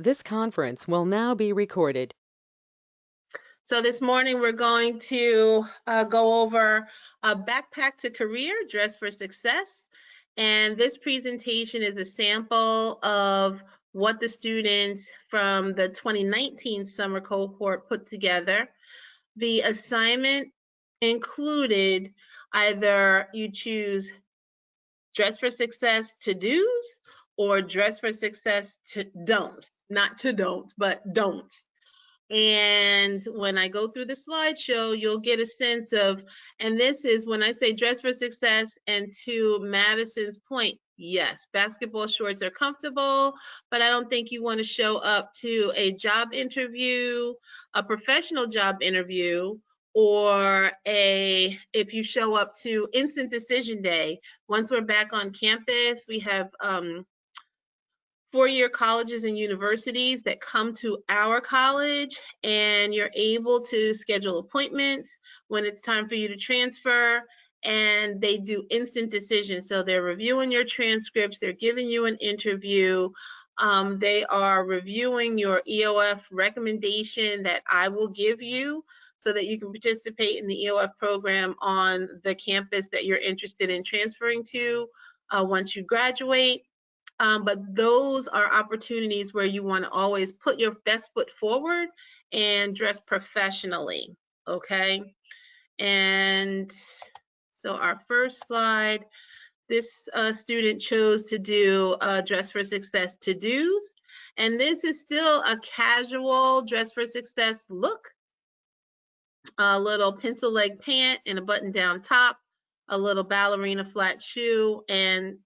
This conference will now be recorded. So this morning we're going to go over a backpack to career, dress for success. And this presentation is a sample of what the students from the 2019 summer cohort put together. The assignment included either you choose dress for success to-dos or dress for success to don'ts, not to don'ts, but don'ts. And when I go through the slideshow, you'll get a sense of, and this is when I say dress for success, and to Madison's point, yes, basketball shorts are comfortable, but I don't think you want to show up to a job interview, a professional job interview, or if you show up to instant decision day. Once we're back on campus, we have four-year colleges and universities that come to our college, and you're able to schedule appointments when it's time for you to transfer, and they do instant decisions. So they're reviewing your transcripts, they're giving you an interview, they are reviewing your EOF recommendation that I will give you so that you can participate in the EOF program on the campus that you're interested in transferring to once you graduate. But those are opportunities where you want to always put your best foot forward and dress professionally, okay? And so our first slide, this student chose to do dress for success to-dos, and this is still a casual dress for success look. A little pencil leg pant and a button down top, a little ballerina flat shoe, and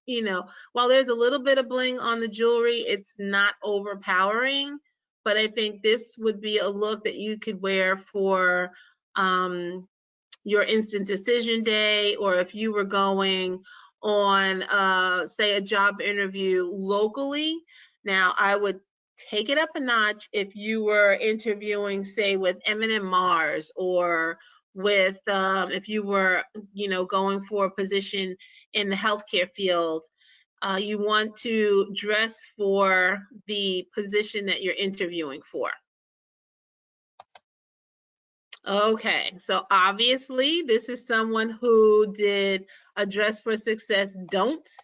while there's a little bit of bling on the jewelry, it's not overpowering, but I think this would be a look that you could wear for your instant decision day, or if you were going on say a job interview locally. Now I would take it up a notch if you were interviewing, say, with M&M Mars, or with if you were going for a position in the healthcare field. You want to dress for the position that you're interviewing for. Okay, so obviously this is someone who did a dress for success don'ts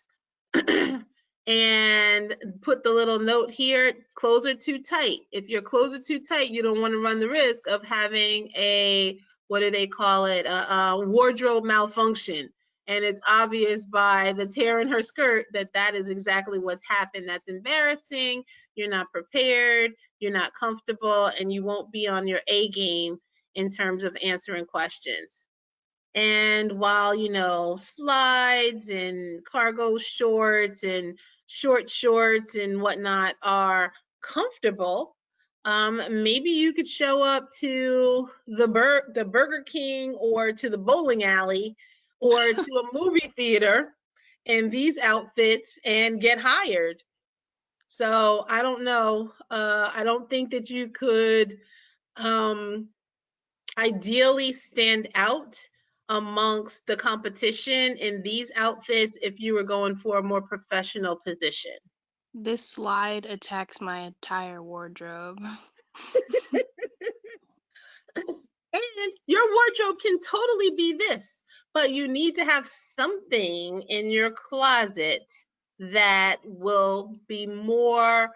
and put the little note here, clothes are too tight. If your clothes are too tight, you don't want to run the risk of having a, what do they call it, a wardrobe malfunction. And it's obvious by the tear in her skirt that that is exactly what's happened. That's embarrassing. You're not prepared, you're not comfortable, and you won't be on your A game in terms of answering questions. And while, slides and cargo shorts and short shorts and whatnot are comfortable, maybe you could show up to the Burger King or to the bowling alley or to a movie theater in these outfits and get hired. So I don't know. I don't think that you could ideally stand out amongst the competition in these outfits if you were going for a more professional position. This slide attacks my entire wardrobe. And your wardrobe can totally be this, but you need to have something in your closet that will be more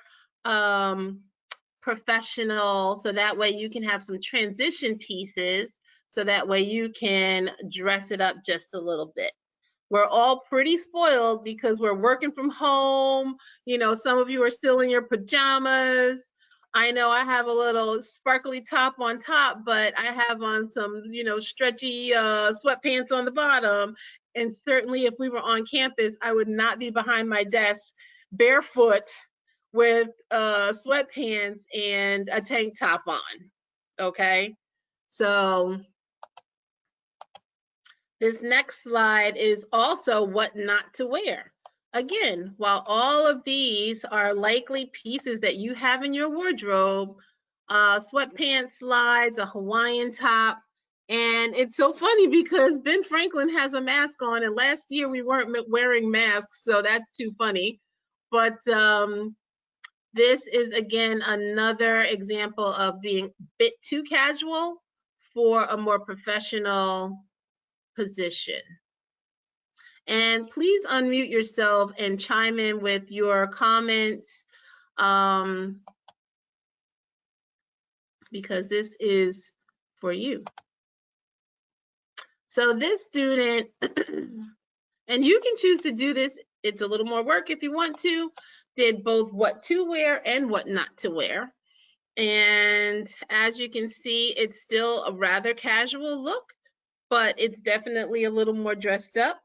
professional, so that way you can have some transition pieces, so that way you can dress it up just a little bit. We're all pretty spoiled because we're working from home. Some of you are still in your pajamas. I know I have a little sparkly top on top, but I have on some, stretchy sweatpants on the bottom. And certainly if we were on campus, I would not be behind my desk barefoot with sweatpants and a tank top on, okay? So this next slide is also what not to wear. Again, while all of these are likely pieces that you have in your wardrobe, sweatpants, slides, a Hawaiian top, and it's so funny because Ben Franklin has a mask on, and last year we weren't wearing masks, so that's too funny. But This is, again, another example of being a bit too casual for a more professional position. And please unmute yourself and chime in with your comments, because this is for you. So this student, and you can choose to do this, it's a little more work if you want to, did both what to wear and what not to wear. And as you can see, it's still a rather casual look, but it's definitely a little more dressed up.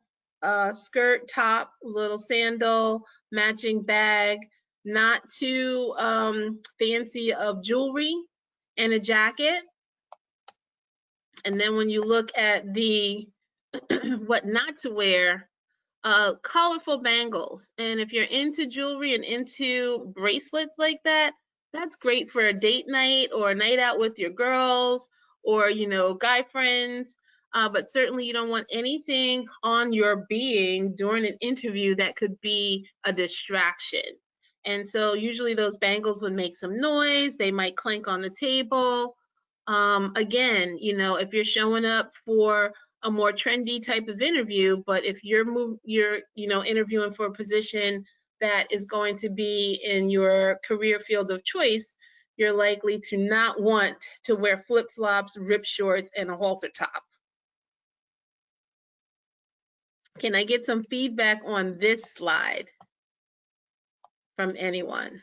Skirt, top, little sandal, matching bag, not too fancy of jewelry, and a jacket. And then when you look at the what not to wear, colorful bangles. And if you're into jewelry and into bracelets like that, that's great for a date night or a night out with your girls or, you know, guy friends. But certainly you don't want anything on your being during an interview that could be a distraction. And so usually those bangles would make some noise. They might clank on the table. Again, you know, if you're showing up for a more trendy type of interview, but if you're you know, interviewing for a position that is going to be in your career field of choice, you're likely to not want to wear flip-flops, ripped shorts, and a halter top. Can I get some feedback on this slide from anyone?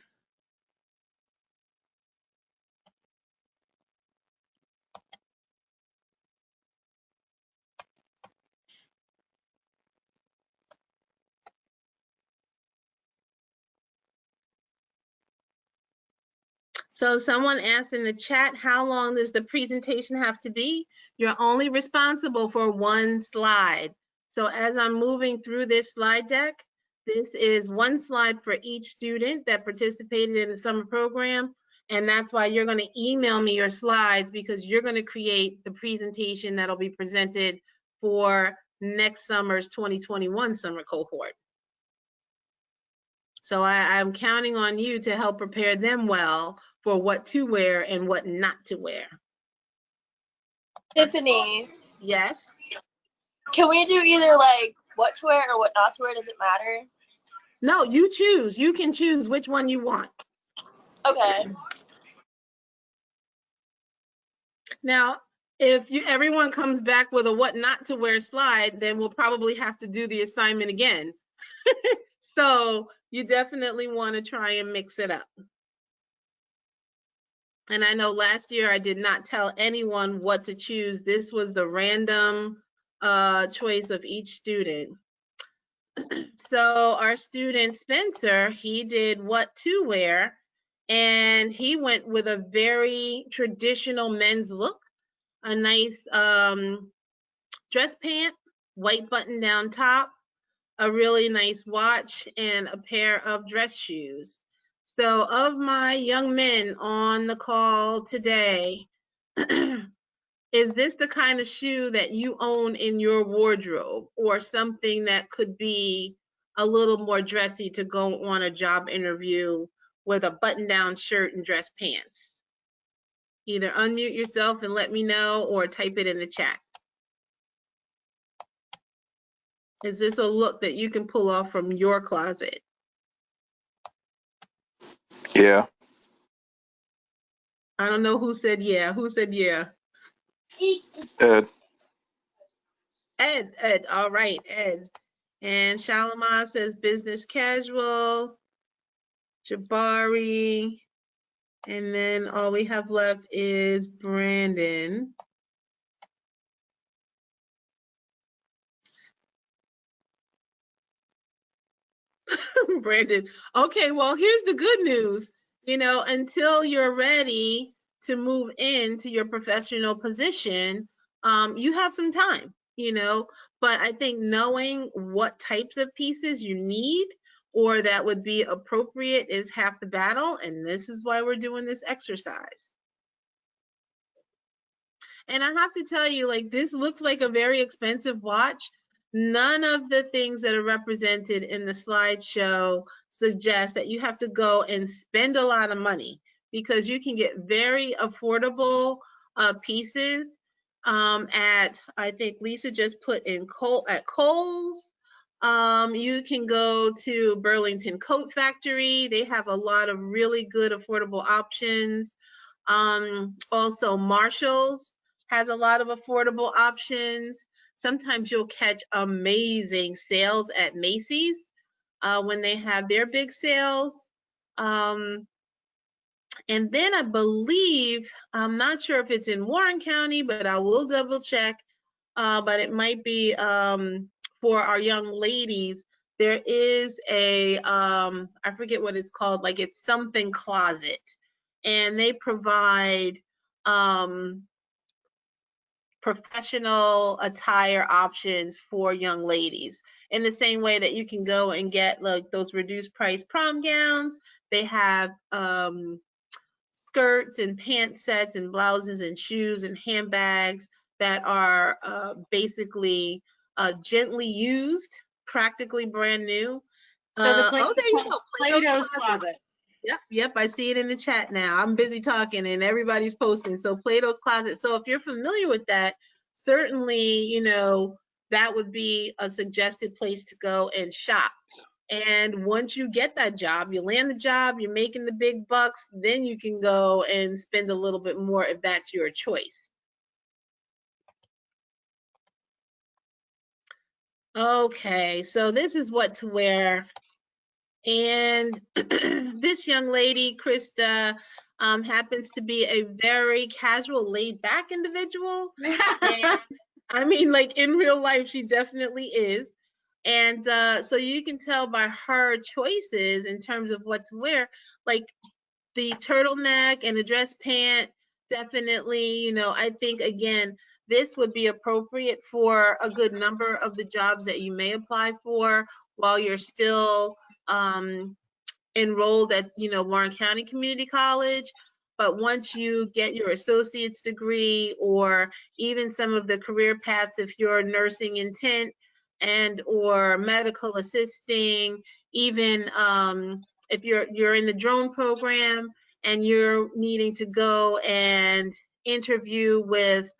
So someone asked in the chat, how long does the presentation have to be? You're only responsible for one slide. So as I'm moving through this slide deck, this is one slide for each student that participated in the summer program. And that's why you're going to email me your slides, because you're going to create the presentation that'll be presented for next summer's 2021 summer cohort. So I'm counting on you to help prepare them well for what to wear and what not to wear. Tiffany. Yes? Can we do either like what to wear or what not to wear? Does it matter? No, you choose. You can choose which one you want. Okay. Now, if everyone comes back with a what not to wear slide, then we'll probably have to do the assignment again. So you definitely want to try and mix it up. And I know last year I did not tell anyone what to choose. This was the random choice of each student. So our student Spencer, he did what to wear, and he went with a very traditional men's look, a nice dress pant, white button down top, a really nice watch, and a pair of dress shoes. So of my young men on the call today, is this the kind of shoe that you own in your wardrobe, or something that could be a little more dressy to go on a job interview with a button-down shirt and dress pants? Either unmute yourself and let me know, or type it in the chat. Is this a look that you can pull off from your closet? Yeah. I don't know who said yeah. Who said yeah? Ed. Ed. All right, Ed. And Shalimar says business casual. Jabari. And then all we have left is Brandon. Brandon. Okay, well, here's the good news. You know, until you're ready to move into your professional position, you have some time, you know, but I think knowing what types of pieces you need or that would be appropriate is half the battle, and this is why we're doing this exercise. And I have to tell you, like, this looks like a very expensive watch, None of the things that are represented in the slideshow suggest that you have to go and spend a lot of money, because you can get very affordable pieces at, I think Lisa just put in at Kohl's. You can go to Burlington Coat Factory. They have a lot of really good affordable options. Also, Marshall's has a lot of affordable options. Sometimes you'll catch amazing sales at Macy's when they have their big sales. And then I believe, I'm not sure if it's in Warren County, but I will double check. But it might be for our young ladies. There is a, I forget what it's called, like it's something closet. And they provide professional attire options for young ladies. In the same way that you can go and get like those reduced price prom gowns, they have skirts and pant sets and blouses and shoes and handbags that are basically gently used, practically brand new. So the place Oh, there you go. Plato's Closet. Yep, I see it in the chat now. I'm busy talking and everybody's posting. So Plato's Closet. So if you're familiar with that, certainly, you know, that would be a suggested place to go and shop. And once you get that job, you land the job, you're making the big bucks, then you can go and spend a little bit more if that's your choice. Okay, so this is what to wear. And this young lady, Krista, happens to be a very casual, laid-back individual. And, I mean, like in real life, she definitely is. And so you can tell by her choices in terms of what to wear, like the turtleneck and the dress pant, definitely, you know, I think, again, this would be appropriate for a good number of the jobs that you may apply for while you're still enrolled at, you know, Warren County Community College. But once you get your associate's degree, or even some of the career paths, if you're nursing intent and or medical assisting, even if you're in the drone program and you're needing to go and interview with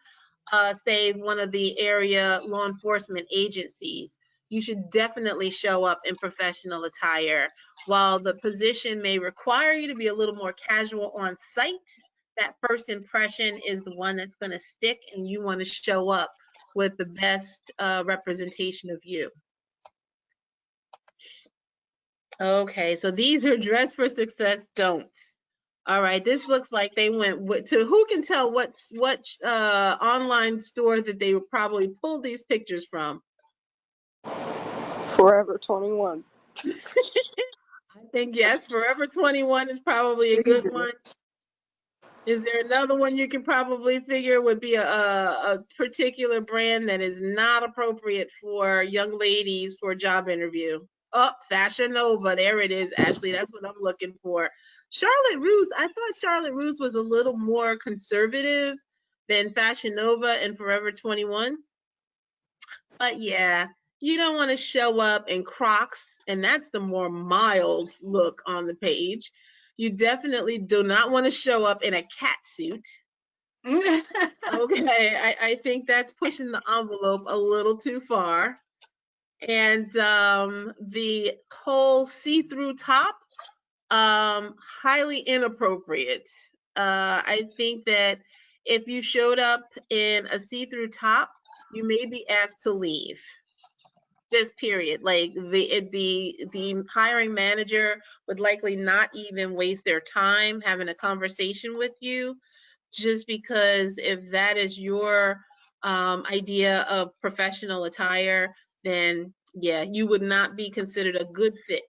say one of the area law enforcement agencies, you should definitely show up in professional attire. While the position may require you to be a little more casual on site, that first impression is the one that's going to stick, and you want to show up with the best representation of you. Okay, so these are dress for success don'ts. All right, this looks like they went to, who can tell what online store that they probably pulled these pictures from? Forever 21. I think, yes, Forever 21 is probably a good one. Is there another one you can probably figure would be a particular brand that is not appropriate for young ladies for a job interview? Oh, Fashion Nova, there it is, Ashley, that's what I'm looking for. Charlotte Russe, I thought Charlotte Russe was a little more conservative than Fashion Nova and Forever 21. But yeah, you don't want to show up in Crocs, and that's the more mild look on the page. You definitely do not want to show up in a cat suit. Okay, I think that's pushing the envelope a little too far. And the whole see-through top, highly inappropriate. I think that if you showed up in a see-through top, you may be asked to leave. Just period. Like the hiring manager would likely not even waste their time having a conversation with you, just because if that is your idea of professional attire, then yeah, you would not be considered a good fit.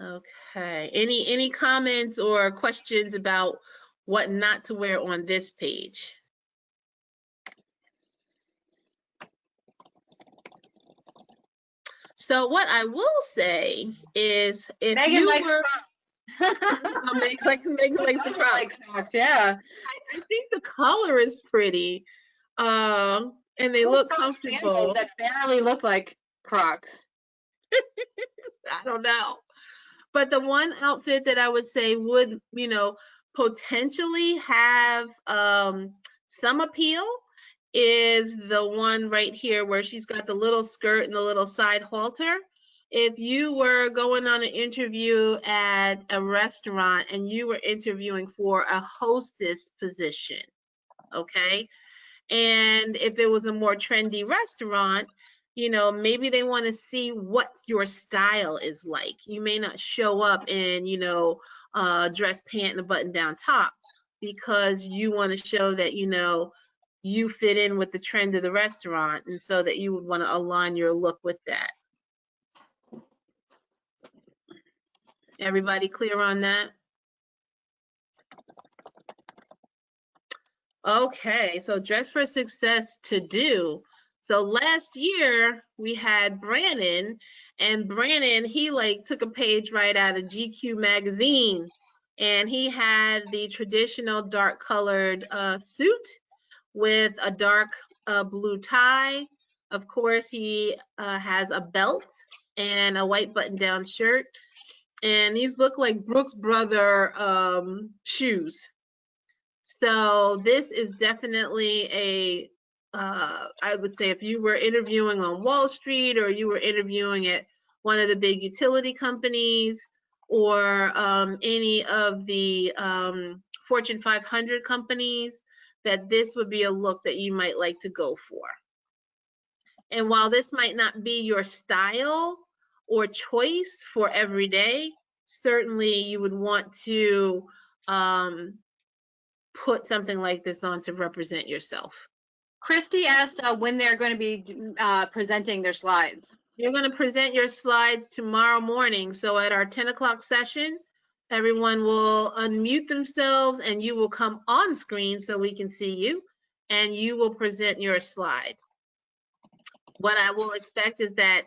Okay, any comments or questions about what not to wear on this page? So what I will say is, if Megan you likes were Megan likes the Crocs. Crocs, yeah. I think the color is pretty. And they look comfortable. That barely look like Crocs. I don't know. But the one outfit that I would say would, potentially have some appeal is the one right here where she's got the little skirt and the little side halter. If you were going on an interview at a restaurant and you were interviewing for a hostess position, okay? And if it was a more trendy restaurant, maybe they want to see what your style is like. You may not show up in, dress pant and a button down top because you want to show that, you fit in with the trend of the restaurant, and so that you would want to align your look with that. Everybody clear on that? Okay, so dress for success to do. So last year we had Brandon, and Brandon, he took a page right out of GQ magazine, and he had the traditional dark colored suit with a dark blue tie. Of course, he has a belt and a white button down shirt, and these look like Brooks Brother shoes. So this is definitely I would say if you were interviewing on Wall Street or you were interviewing at one of the big utility companies or any of the Fortune 500 companies, that this would be a look that you might like to go for. And while this might not be your style or choice for every day, certainly you would want to put something like this on to represent yourself. Christy asked when they're going to be presenting their slides. You're going to present your slides tomorrow morning. So at our 10 o'clock session, everyone will unmute themselves and you will come on screen so we can see you, and you will present your slide. What I will expect is that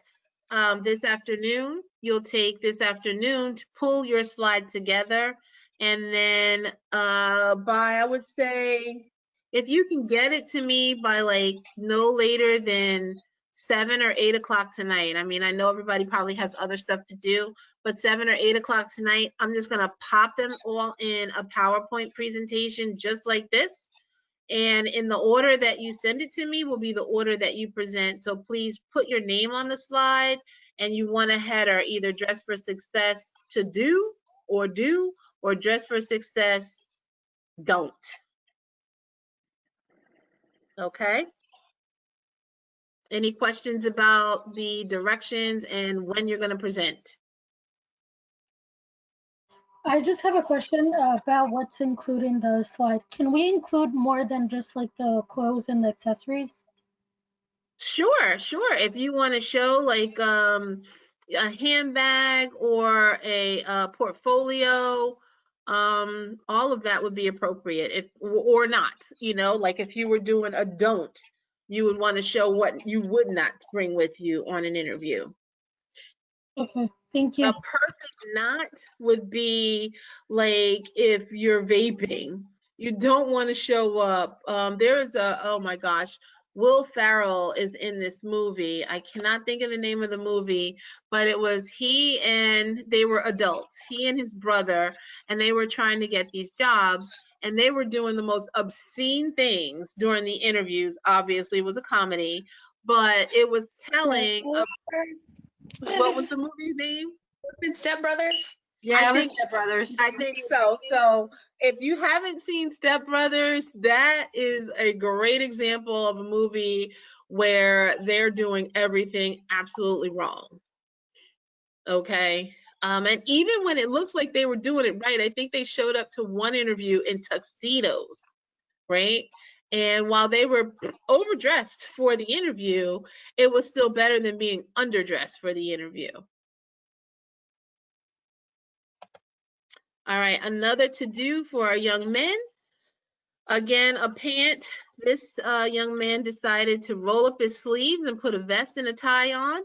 this afternoon, you'll take this afternoon to pull your slide together. And then by, I would say, if you can get it to me by no later than 7 or 8 o'clock tonight. I mean, I know everybody probably has other stuff to do, but 7 or 8 o'clock tonight, I'm just gonna pop them all in a PowerPoint presentation just like this. And in the order that you send it to me will be the order that you present. So please put your name on the slide, and you want a header, either dress for success to do, or dress for success don't. Okay? Any questions about the directions and when you're going to present? I just have a question about what's included in the slide. Can we include more than just the clothes and the accessories? Sure. If you want to show a handbag or a portfolio, all of that would be appropriate, or not. If you were doing a don't, you would want to show what you would not bring with you on an interview. Okay, thank you. A perfect not would be if you're vaping. You don't want to show up. There's oh my gosh, Will Ferrell is in this movie. I cannot think of the name of the movie, but it was they were adults, he and his brother, and they were trying to get these jobs, and they were doing the most obscene things during the interviews. Obviously, it was a comedy, but it was telling of, what was the movie's name? Step Brothers? Yeah, it was Step Brothers. I think so. So if you haven't seen Step Brothers, that is a great example of a movie where they're doing everything absolutely wrong. Okay. And even when it looks like they were doing it right, I think they showed up to one interview in tuxedos, right? And while they were overdressed for the interview, it was still better than being underdressed for the interview. All right, another to-do for our young men. Again, a pant. This young man decided to roll up his sleeves and put a vest and a tie on,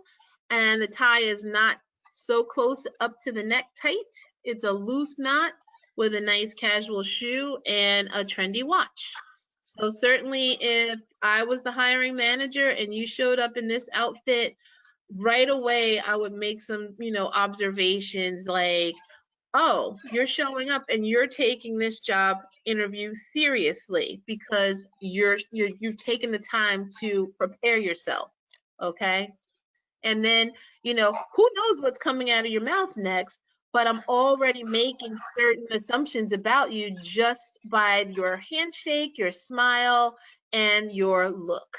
and the tie is not so close up to the neck tight. It's a loose knot with a nice casual shoe and a trendy watch. So certainly if I was the hiring manager and you showed up in this outfit, right away I would make some, observations like, oh, you're showing up and you're taking this job interview seriously because you've taken the time to prepare yourself. Okay. And then, who knows what's coming out of your mouth next, but I'm already making certain assumptions about you just by your handshake, your smile, and your look.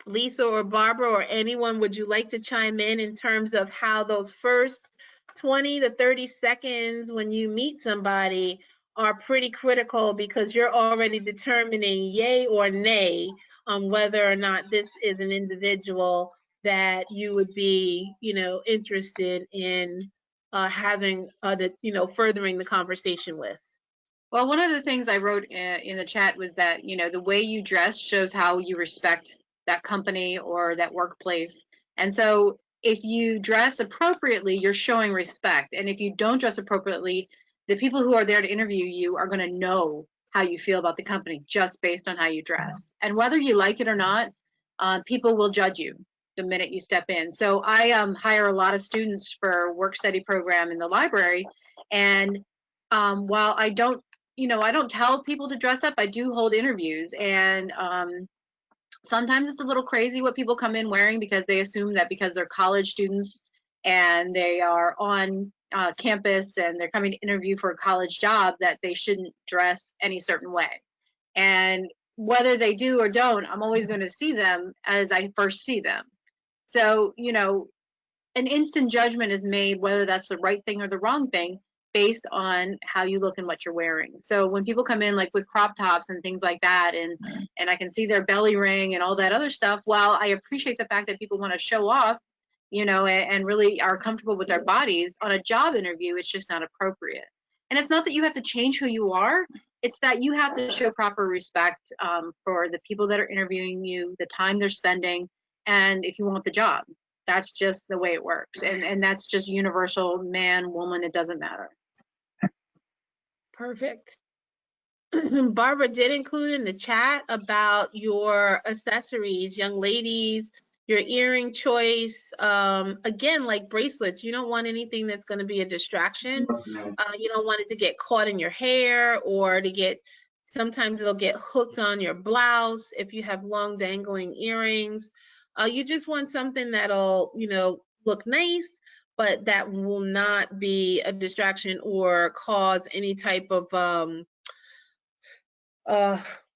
Lisa or Barbara or anyone, would you like to chime in terms of how those first 20 to 30 seconds when you meet somebody are pretty critical because you're already determining yay or nay on whether or not this is an individual that you would be, interested in having, furthering the conversation with? Well, one of the things I wrote in the chat was that, the way you dress shows how you respect that company or that workplace. And so if you dress appropriately, you're showing respect. And if you don't dress appropriately, the people who are there to interview you are going to know how you feel about the company just based on how you dress. And whether you like it or not, people will judge you the minute you step in. So I hire a lot of students for a work study program in the library. And while I don't tell people to dress up. I do hold interviews, and sometimes it's a little crazy what people come in wearing because they assume that because they're college students and they are on campus and they're coming to interview for a college job that they shouldn't dress any certain way. And whether they do or don't, I'm always going to see them as I first see them. So, an instant judgment is made whether that's the right thing or the wrong thing based on how you look and what you're wearing. So when people come in like with crop tops and things like that, and I can see their belly ring and all that other stuff, while I appreciate the fact that people want to show off, and really are comfortable with their bodies, on a job interview, it's just not appropriate. And it's not that you have to change who you are, it's that you have to show proper respect for the people that are interviewing you, the time they're spending, and if you want the job. That's just the way it works. And that's just universal, man, woman, it doesn't matter. Perfect. Barbara did include in the chat about your accessories, young ladies, your earring choice. Again, like bracelets, you don't want anything that's going to be a distraction. You don't want it to get caught in your hair or sometimes it'll get hooked on your blouse if you have long dangling earrings. You just want something that'll, look nice, but that will not be a distraction or cause any type of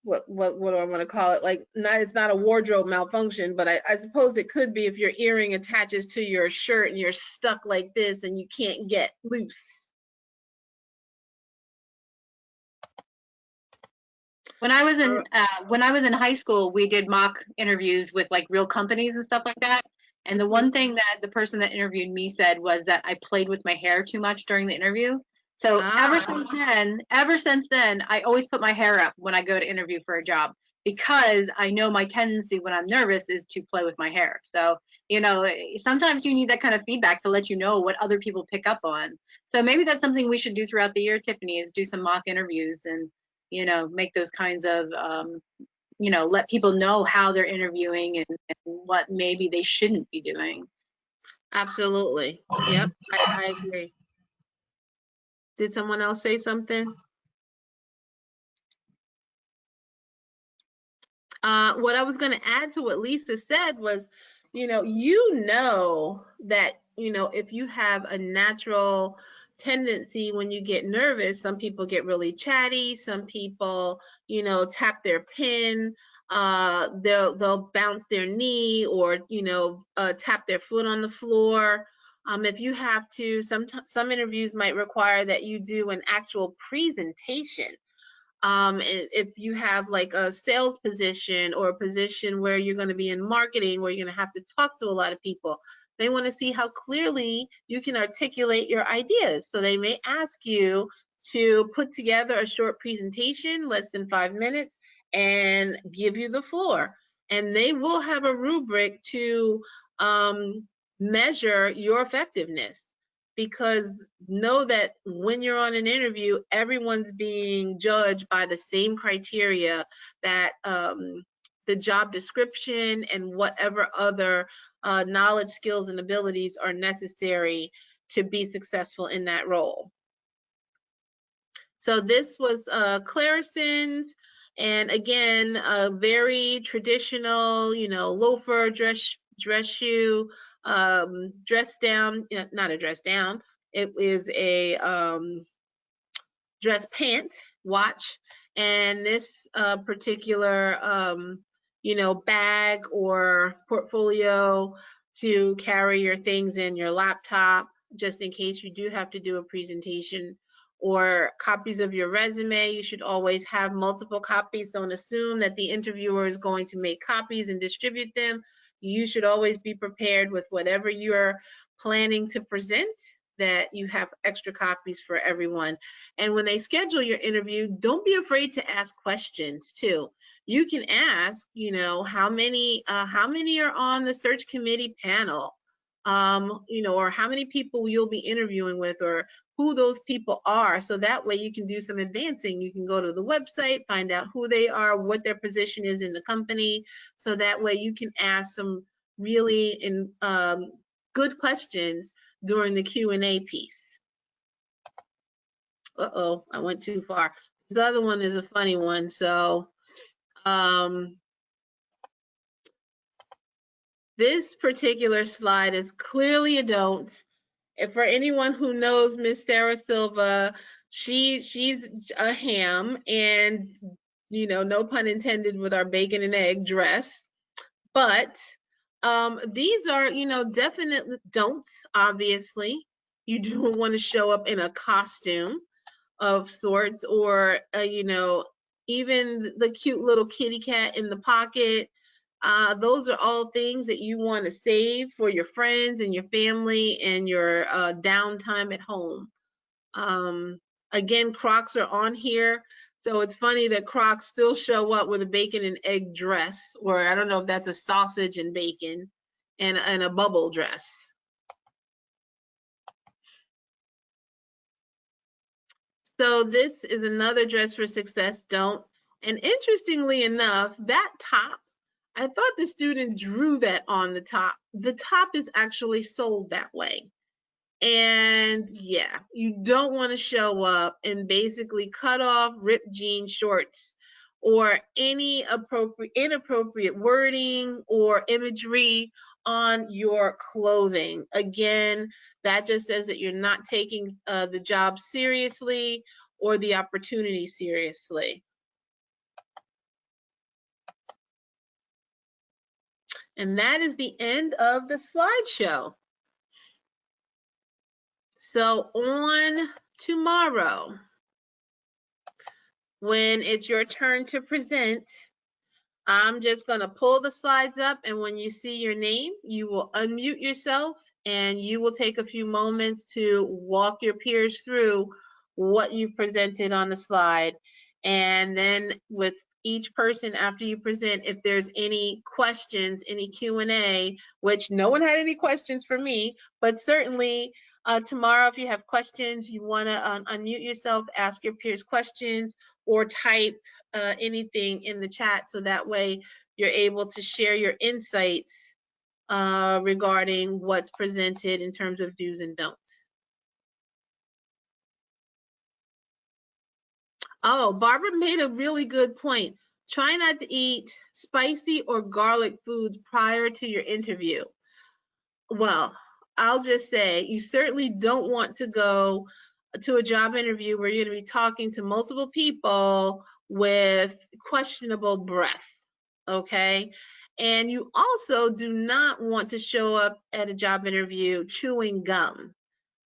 what do I want to call it? Like, it's not a wardrobe malfunction, but I suppose it could be if your earring attaches to your shirt and you're stuck like this and you can't get loose. When I was in high school, we did mock interviews with like real companies and stuff like that. And the one thing that the person that interviewed me said was that I played with my hair too much during the interview. So ever since then, I always put my hair up when I go to interview for a job because I know my tendency when I'm nervous is to play with my hair. So, sometimes you need that kind of feedback to let you know what other people pick up on. So maybe that's something we should do throughout the year, Tiffany, is do some mock interviews and make those kinds of, let people know how they're interviewing and what maybe they shouldn't be doing. Absolutely. Yep, I agree. Did someone else say something? What I was going to add to what Lisa said was, that, if you have a natural tendency when you get nervous, some people get really chatty, some people, tap their pen, they'll bounce their knee or, tap their foot on the floor. If you have to, some interviews might require that you do an actual presentation. If you have like a sales position or a position where you're going to be in marketing, where you're going to have to talk to a lot of people, they want to see how clearly you can articulate your ideas. So they may ask you to put together a short presentation, less than 5 minutes, and give you the floor. And they will have a rubric to measure your effectiveness. because know that when you're on an interview, everyone's being judged by the same criteria that the job description and whatever other knowledge, skills, and abilities are necessary to be successful in that role. So this was Clarison's, and again, a very traditional, loafer, dress shoe, dress down, not a dress down. It is a dress pant, watch, and this particular, bag or portfolio to carry your things in, your laptop, just in case you do have to do a presentation, or copies of your resume. You should always have multiple copies. Don't assume that the interviewer is going to make copies and distribute them. You should always be prepared with whatever you're planning to present, that you have extra copies for everyone. And when they schedule your interview, don't be afraid to ask questions too. You can ask, how many are on the search committee panel, or how many people you'll be interviewing with, or who those people are. So that way you can do some advancing. You can go to the website, find out who they are, what their position is in the company. So that way you can ask some really good questions during the Q&A piece. Uh-oh, I went too far. This other one is a funny one. So this particular slide is clearly a don't. And for anyone who knows Miss Sarah Silva, she's a ham, and no pun intended with our bacon and egg dress. But these are, definitely don'ts, obviously. You don't want to show up in a costume of sorts, or, even the cute little kitty cat in the pocket. Those are all things that you want to save for your friends and your family and your downtime at home. Again, Crocs are on here. So it's funny that Crocs still show up with a bacon and egg dress, or I don't know if that's a sausage and bacon and a bubble dress. So this is another dress for success don't. And interestingly enough, that top, I thought the student drew that on the top. The top is actually sold that way. And yeah, you don't want to show up and basically cut off ripped jean shorts or any inappropriate wording or imagery on your clothing. Again, that just says that you're not taking the job seriously or the opportunity seriously. And that is the end of the slideshow. So on tomorrow, when it's your turn to present, I'm just going to pull the slides up, and when you see your name, you will unmute yourself and you will take a few moments to walk your peers through what you presented on the slide. And then with each person after you present, if there's any questions, any Q&A, which no one had any questions for me, but certainly tomorrow, if you have questions, you want to unmute yourself, ask your peers questions, or type anything in the chat, so that way you're able to share your insights regarding what's presented in terms of do's and don'ts. Oh, Barbara made a really good point. Try not to eat spicy or garlic foods prior to your interview. Well, I'll just say you certainly don't want to go to a job interview where you're going to be talking to multiple people with questionable breath, okay? And you also do not want to show up at a job interview chewing gum,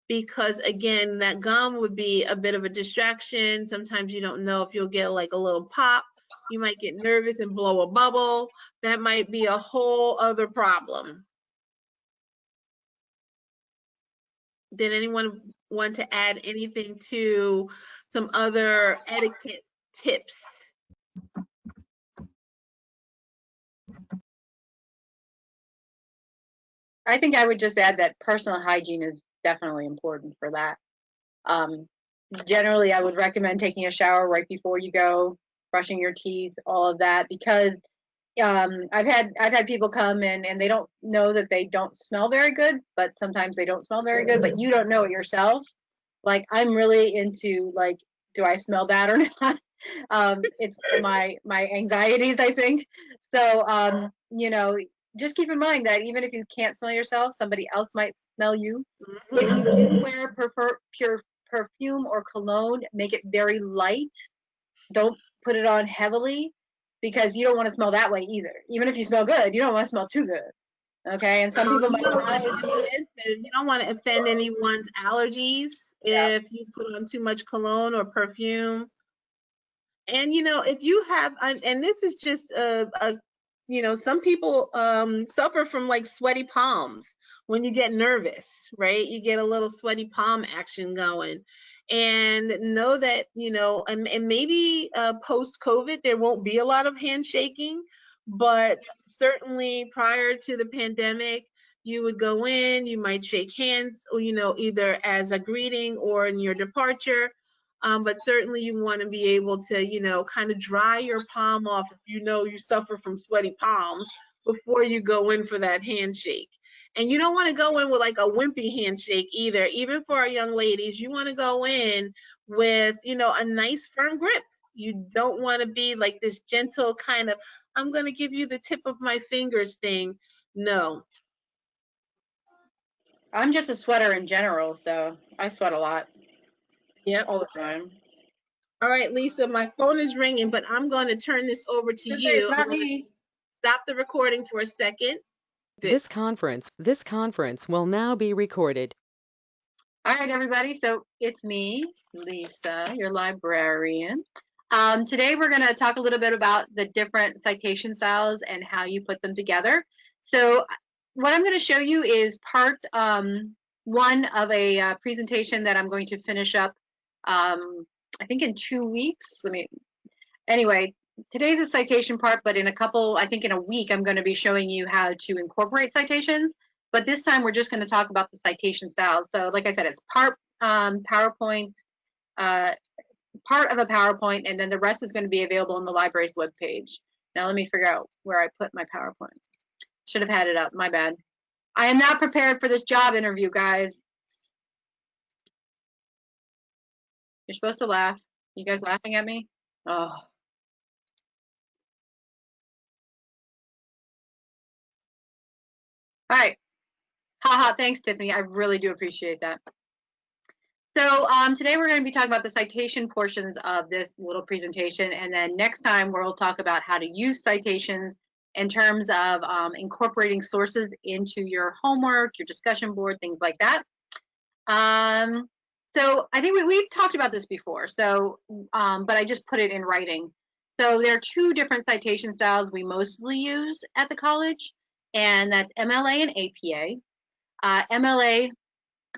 because again, that gum would be a bit of a distraction. Sometimes you don't know if you'll get like a little pop. You might get nervous and blow a bubble. That might be a whole other problem. Did anyone want to add anything to some other etiquette tips? I think I would just add that personal hygiene is definitely important for that. Generally, I would recommend taking a shower right before you go, brushing your teeth, all of that, because I've had people come in and they don't know that they don't smell very good, but sometimes they don't smell very good, but you don't know it yourself. Like, I'm really into, like, do I smell bad or not? It's my anxieties, I think. So you know, just keep in mind that even if you can't smell yourself, somebody else might smell you. If you do wear pure perfume or cologne, make it very light. Don't put it on heavily, because you don't want to smell that way either. Even if you smell good, you don't want to smell too good. Okay, and some people might you don't want to offend anyone's allergies if you put on too much cologne or perfume. And if you have, and this is just some people suffer from like sweaty palms when you get nervous, right? You get a little sweaty palm action going. And know that, and maybe post-COVID, there won't be a lot of handshaking, but certainly prior to the pandemic, you would go in, you might shake hands, or, either as a greeting or in your departure. But certainly you want to be able to, kind of dry your palm off if you suffer from sweaty palms before you go in for that handshake. And you don't want to go in with like a wimpy handshake either. Even for our young ladies, you want to go in with, a nice firm grip. You don't want to be like this gentle kind of, I'm going to give you the tip of my fingers thing. No. I'm just a sweater in general, so I sweat a lot. Yep. All the time. All right, Lisa, my phone is ringing, but I'm going to turn this over to you. It's not me. Stop the recording for a second. This conference will now be recorded. All right, everybody. So it's me, Lisa, your librarian. Today we're going to talk a little bit about the different citation styles and how you put them together. So what I'm going to show you is part one of a presentation that I'm going to finish up, I think in 2 weeks. Anyway, today's a citation part, but I think in a week, I'm going to be showing you how to incorporate citations. But this time we're just going to talk about the citation styles. So like I said, it's part PowerPoint, part of a PowerPoint, and then the rest is going to be available on the library's webpage. Now let me figure out where I put my PowerPoint. Should have had it up, my bad. I am not prepared for this job interview, guys. You're supposed to laugh. You guys laughing at me? Oh. All right. Haha, thanks, Tiffany. I really do appreciate that. So today we're going to be talking about the citation portions of this little presentation, and then next time we'll talk about how to use citations in terms of incorporating sources into your homework, your discussion board, things like that. So I think we've talked about this before, so but I just put it in writing. So there are two different citation styles we mostly use at the college, and that's MLA and APA. MLA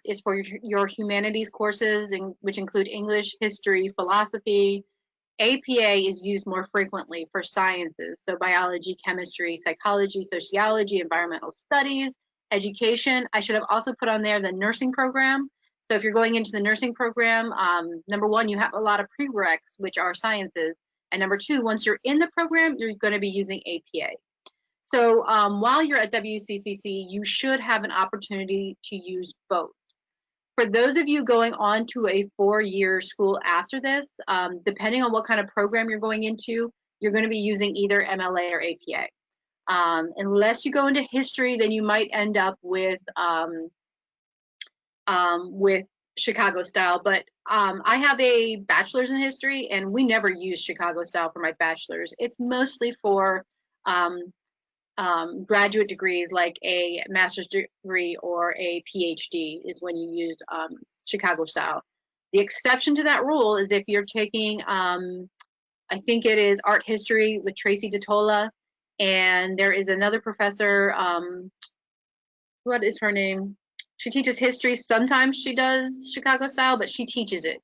is for your humanities courses, which include English, history, philosophy. APA is used more frequently for sciences, so biology, chemistry, psychology, sociology, environmental studies, education. I should have also put on there the nursing program. So if you're going into the nursing program, number one, you have a lot of prereqs, which are sciences. And number two, once you're in the program, you're going to be using APA. So while you're at WCCC, you should have an opportunity to use both. For those of you going on to a 4-year school after this, depending on what kind of program you're going into, you're going to be using either MLA or APA. Unless you go into history, then you might end up with Chicago style. But I have a bachelor's in history, and we never use Chicago style for my bachelor's. It's mostly for graduate degrees, like a master's degree or a PhD, is when you use Chicago style. The exception to that rule is if you're taking, I think it is art history with Tracy DeTola, and there is another professor, what is her name? She teaches history. Sometimes she does Chicago style, but she teaches it.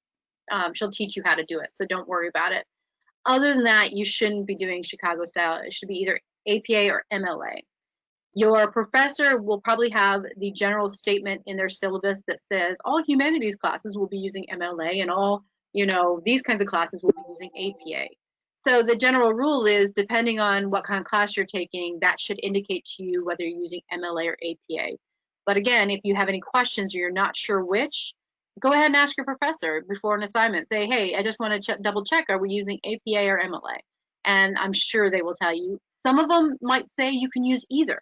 She'll teach you how to do it, so don't worry about it. Other than that, you shouldn't be doing Chicago style. It should be either APA or MLA. Your professor will probably have the general statement in their syllabus that says all humanities classes will be using MLA and all, these kinds of classes will be using APA. So the general rule is, depending on what kind of class you're taking, that should indicate to you whether you're using MLA or APA. But again, if you have any questions or you're not sure which, go ahead and ask your professor before an assignment. Say, hey, I just want to double check, are we using APA or MLA? And I'm sure they will tell you. Some of them might say you can use either.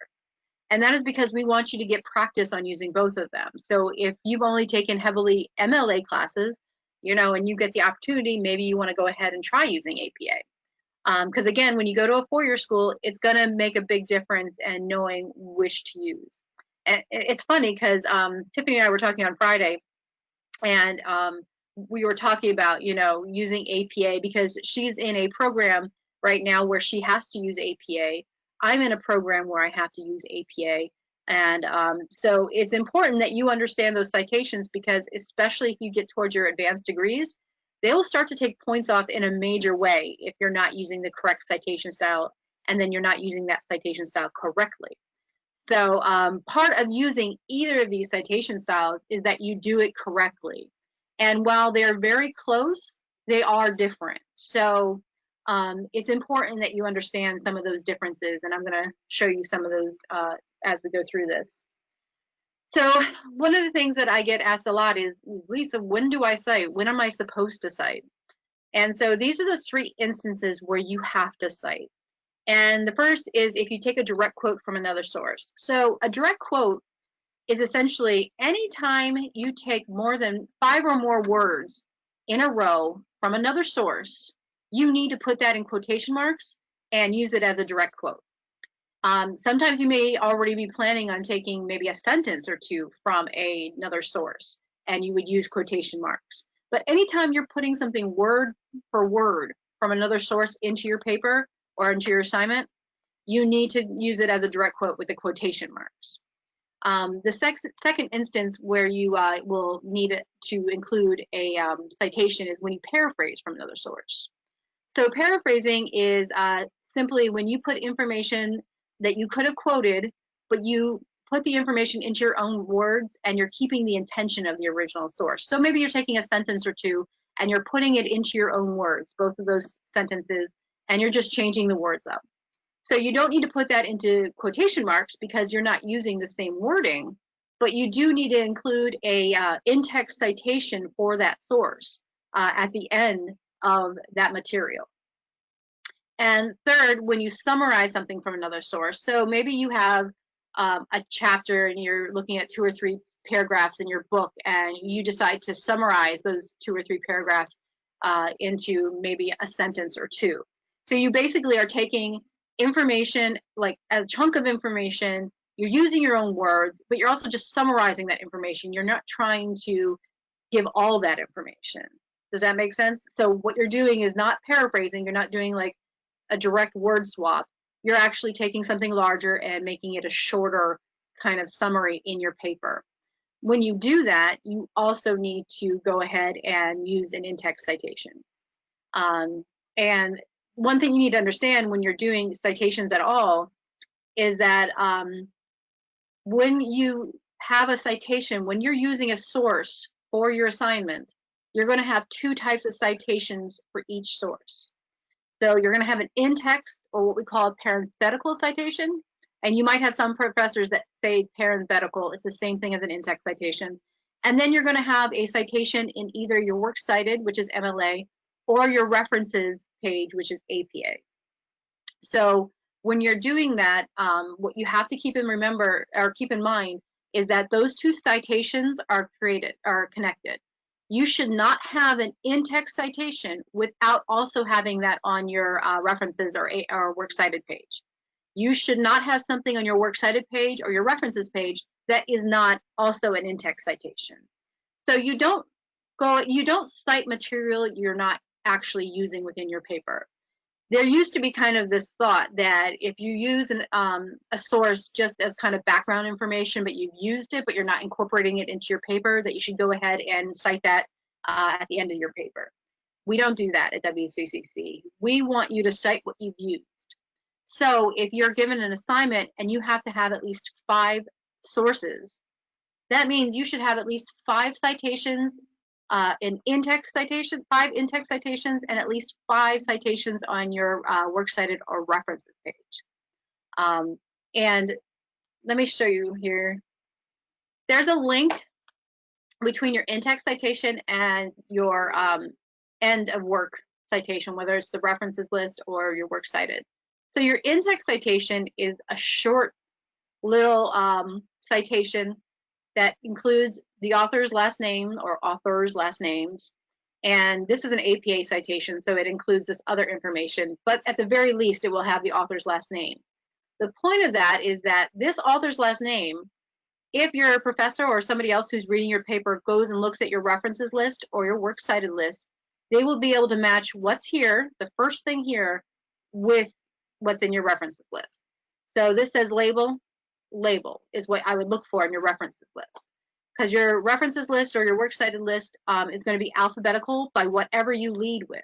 And that is because we want you to get practice on using both of them. So if you've only taken heavily MLA classes, and you get the opportunity, maybe you want to go ahead and try using APA. Because again, when you go to a four-year school, it's going to make a big difference in knowing which to use. And it's funny because Tiffany and I were talking on Friday, and we were talking about, using APA because she's in a program right now where she has to use APA. I'm in a program where I have to use APA. And so it's important that you understand those citations, because especially if you get towards your advanced degrees, they will start to take points off in a major way if you're not using the correct citation style, and then you're not using that citation style correctly. So part of using either of these citation styles is that you do it correctly. And while they're very close, they are different. So it's important that you understand some of those differences, and I'm going to show you some of those as we go through this. So one of the things that I get asked a lot is, Lisa, when do I cite? When am I supposed to cite? And so these are the three instances where you have to cite. And the first is if you take a direct quote from another source. So a direct quote is essentially any time you take more than 5 or more words in a row from another source, you need to put that in quotation marks and use it as a direct quote. Sometimes you may already be planning on taking maybe a sentence or two from another source, and you would use quotation marks. But anytime you're putting something word for word from another source into your paper or into your assignment, you need to use it as a direct quote with the quotation marks. The second instance where you will need to include a citation is when you paraphrase from another source. So paraphrasing is simply when you put information that you could have quoted, but you put the information into your own words and you're keeping the intention of the original source. So maybe you're taking a sentence or two and you're putting it into your own words, both of those sentences, and you're just changing the words up. So you don't need to put that into quotation marks because you're not using the same wording, but you do need to include a in-text citation for that source at the end of that material. And third, when you summarize something from another source, so maybe you have a chapter and you're looking at 2 or 3 paragraphs in your book and you decide to summarize those 2 or 3 paragraphs into maybe a sentence or two. So you basically are taking information, like a chunk of information, you're using your own words, but you're also just summarizing that information. You're not trying to give all that information. Does that make sense? So what you're doing is not paraphrasing. You're not doing like a direct word swap. You're actually taking something larger and making it a shorter kind of summary in your paper. When you do that, you also need to go ahead and use an in-text citation. And one thing you need to understand when you're doing citations at all is that when you have a citation, when you're using a source for your assignment, you're going to have 2 types of citations for each source. So you're going to have an in-text, or what we call a parenthetical citation, and you might have some professors that say parenthetical. It's the same thing as an in-text citation. And then you're going to have a citation in either your works cited, which is MLA, or your references page, which is APA. So when you're doing that, what you have to keep in mind is that those 2 citations are connected. You should not have an in-text citation without also having that on your references or works cited page. You should not have something on your works cited page or your references page that is not also an in-text citation. So you don't cite material you're not actually using within your paper. There used to be kind of this thought that if you use a source just as kind of background information, but you've used it, but you're not incorporating it into your paper, that you should go ahead and cite that at the end of your paper. We don't do that at WCCC. We want you to cite what you've used. So if you're given an assignment and you have to have at least 5 sources, that means you should have at least 5 citations in in-text citation, 5 in-text citations, and at least 5 citations on your works cited or references page. And let me show you here. There's a link between your in-text citation and your end of work citation, whether it's the references list or your works cited. So your in-text citation is a short little citation that includes the author's last name or authors' last names. And this is an APA citation, so it includes this other information, but at the very least, it will have the author's last name. The point of that is that this author's last name, if your professor or somebody else who's reading your paper goes and looks at your references list or your works cited list, they will be able to match what's here, the first thing here, with what's in your references list. So this says label. Label is what I would look for in your references list, because your references list or your works cited list is going to be alphabetical by whatever you lead with.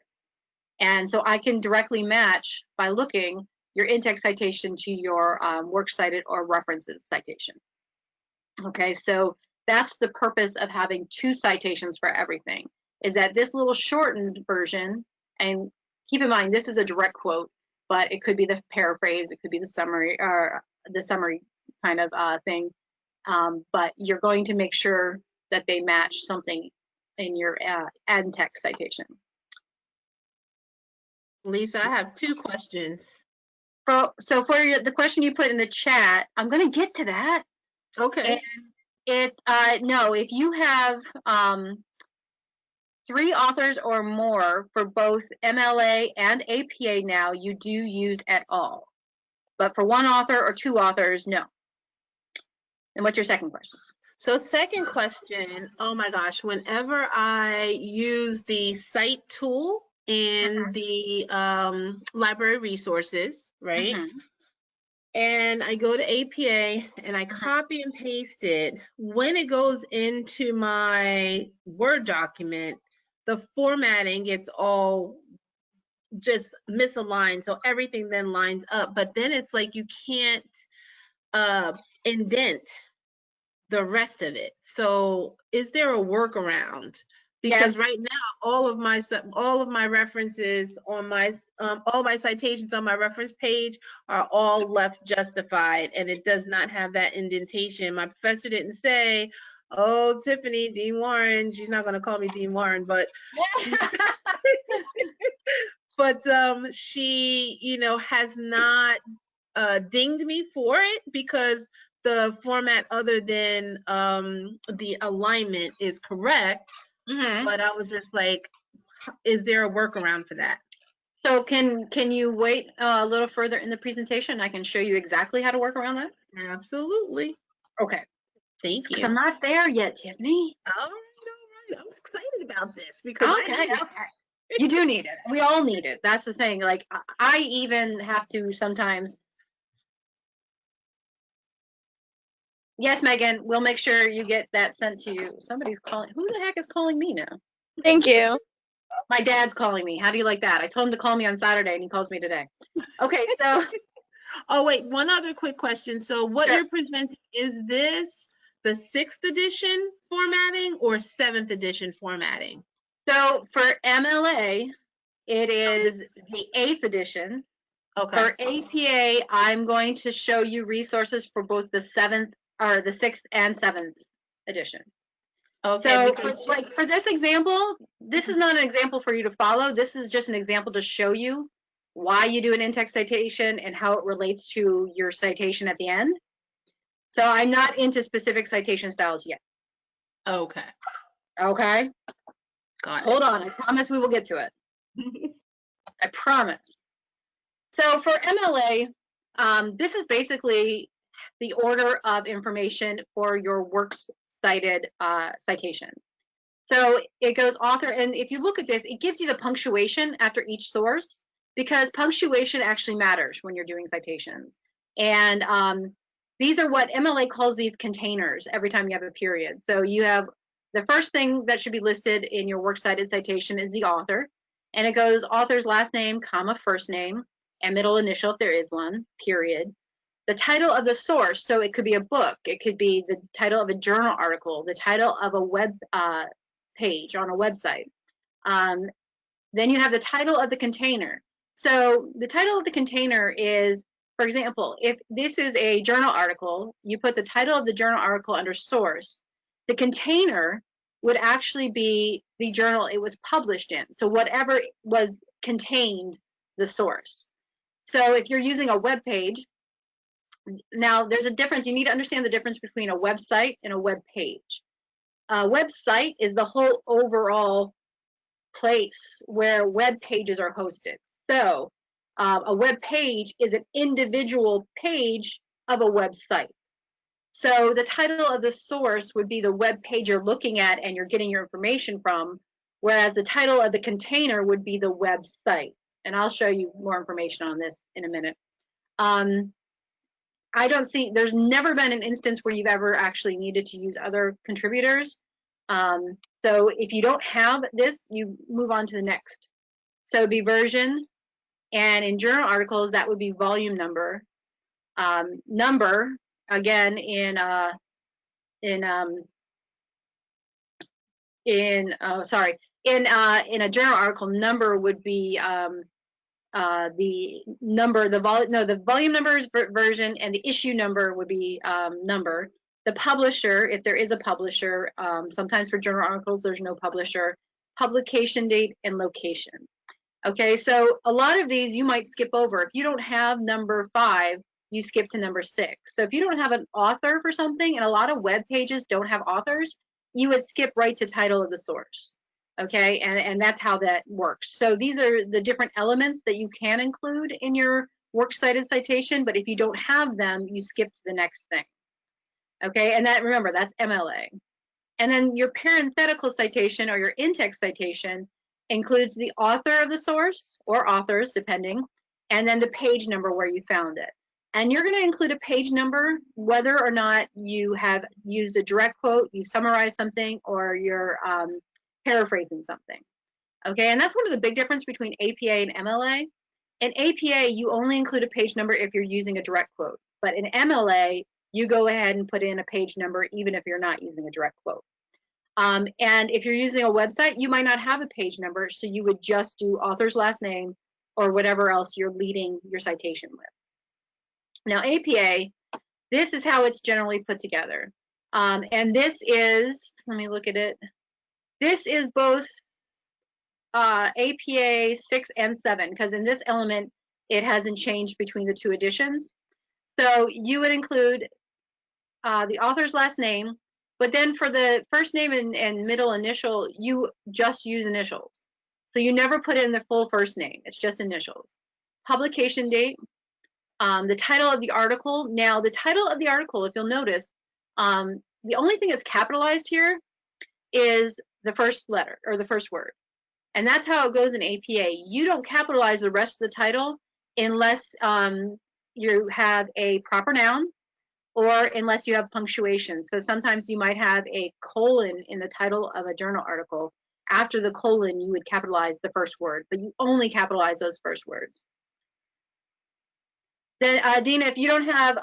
And so I can directly match by looking your in-text citation to your works cited or references citation. Okay, so that's the purpose of having 2 citations for everything, is that this little shortened version, and keep in mind this is a direct quote, but it could be the paraphrase, it could be the summary, or the summary kind of thing, but you're going to make sure that they match something in your end text citation. Lisa, I have 2 questions. So for the question you put in the chat, I'm going to get to that. Okay. And it's no, if you have 3 authors or more for both MLA and APA now, you do use et al. But for 1 author or 2 authors, no. And what's your second question? So second question, oh my gosh, whenever I use the cite tool in the library resources, right? And I go to APA and I copy and paste it. When it goes into my Word document, the formatting gets all just misaligned. So everything then lines up, but then it's like you can't indent the rest of it. So is there a workaround? Because right now, all of my references on my all my citations on my reference page are all left justified, and it does not have that indentation. My professor didn't say, "Oh, Tiffany, Dean Warren." She's not going to call me Dean Warren, but she, you know, has not dinged me for it, because the format other than the alignment is correct. But I was just like, is there a workaround for that? So can you wait a little further in the presentation? I can show you exactly how to work around that. Absolutely. Okay. Thank you. I'm not there yet, Tiffany. All right. I'm excited about this because okay. You do need it. We all need it. That's the thing. Like I even have to sometimes. Yes, Megan, we'll make sure you get that sent to you. Somebody's calling. Who the heck is calling me now? Thank you. My dad's calling me. How do you like that? I told him to call me on Saturday and he calls me today. Okay, so. Oh, wait, one other quick question. So what you're presenting, is this the 6th edition formatting or 7th edition formatting? So for MLA, it is the 8th edition. Okay. For APA, I'm going to show you resources for both the 7th or the 6th and 7th edition. Okay. So for this example, this is not an example for you to follow. This is just an example to show you why you do an in-text citation and how it relates to your citation at the end. So I'm not into specific citation styles yet. Okay. Okay. Got it. Hold on. I promise we will get to it. I promise. So for MLA, this is basically the order of information for your works cited citation. So it goes author, and if you look at this, it gives you the punctuation after each source, because punctuation actually matters when you're doing citations. And these are what MLA calls these containers every time you have a period. So you have the first thing that should be listed in your works cited citation is the author, and it goes author's last name, comma, first name, and middle initial if there is one, period. The title of the source, so it could be a book, it could be the title of a journal article, the title of a web page on a website. Then you have the title of the container. So the title of the container is, for example, if this is a journal article, you put the title of the journal article under source. The container would actually be the journal it was published in. So whatever was contained the source. So if you're using a web page, now there's a difference. You need to understand the difference between a website and a web page. A website is the whole overall place where web pages are hosted. So a web page is an individual page of a website. So the title of the source would be the web page you're looking at and you're getting your information from, whereas the title of the container would be the website. And I'll show you more information on this in a minute. There's never been an instance where you've ever actually needed to use other contributors. So if you don't have this, you move on to the next. So it'd be version, and in journal articles, that would be volume number. Number, again, in a journal article, number would be the number, the volume number is version, and the issue number would be number. The publisher, if there is a publisher, sometimes for journal articles there's no publisher, publication date, and location. Okay, so a lot of these you might skip over. If you don't have number 5, you skip to number 6. So if you don't have an author for something, and a lot of web pages don't have authors, you would skip right to title of the source. Okay, and that's how that works. So these are the different elements that you can include in your works cited citation, but if you don't have them, you skip to the next thing. Okay, and that, remember, that's MLA. And then your parenthetical citation or your in-text citation includes the author of the source, or authors depending, and then the page number where you found it. And you're going to include a page number whether or not you have used a direct quote, you summarize something, or you're paraphrasing something. Okay, and that's one of the big difference between APA and MLA. In APA, you only include a page number if you're using a direct quote, but in MLA, you go ahead and put in a page number even if you're not using a direct quote. And if you're using a website, you might not have a page number, so you would just do author's last name or whatever else you're leading your citation with. Now APA, this is how it's generally put together. And this is, let me look at it. This is both APA 6 and 7, because in this element, it hasn't changed between the 2 editions. So you would include the author's last name, but then for the first name and middle initial, you just use initials. So you never put in the full first name, it's just initials. Publication date, the title of the article. Now the title of the article, if you'll notice, the only thing that's capitalized here is the first letter or the first word. And that's how it goes in APA. You don't capitalize the rest of the title unless you have a proper noun or unless you have punctuation. So sometimes you might have a colon in the title of a journal article. After the colon, you would capitalize the first word, but you only capitalize those first words. Then Dina, if you don't have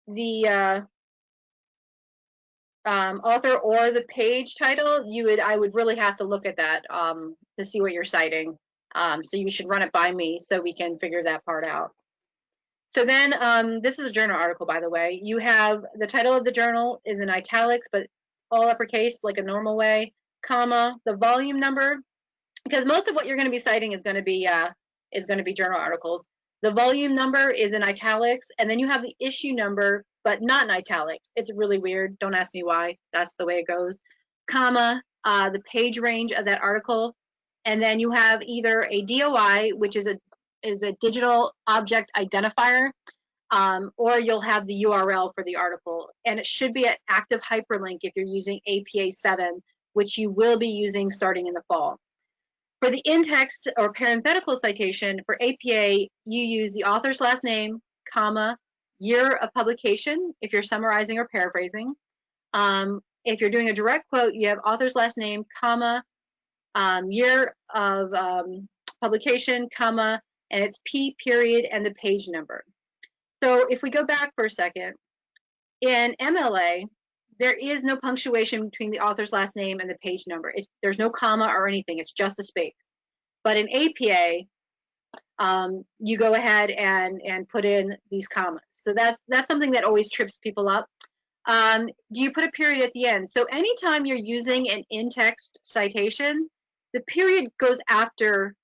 the author or the page title, I would really have to look at that to see what you're citing. So you should run it by me so we can figure that part out. So then this is a journal article, by the way. You have the title of the journal is in italics, but all uppercase like a normal way, comma, the volume number, because most of what you're going to be citing is going to be journal articles. The volume number is in italics, and then you have the issue number, but not in italics. It's really weird. Don't ask me why. That's the way it goes. Comma, the page range of that article, and then you have either a DOI, which is a digital object identifier, or you'll have the URL for the article, and it should be an active hyperlink if you're using APA 7, which you will be using starting in the fall. For the in-text or parenthetical citation, for APA, you use the author's last name, comma, year of publication, if you're summarizing or paraphrasing. If you're doing a direct quote, you have author's last name, comma, year of publication, comma, and it's P period and the page number. So if we go back for a second, in MLA, there is no punctuation between the author's last name and the page number. There's no comma or anything. It's just a space. But in APA, you go ahead and put in these commas. So that's something that always trips people up. Do you put a period at the end? So anytime you're using an in-text citation, the period goes after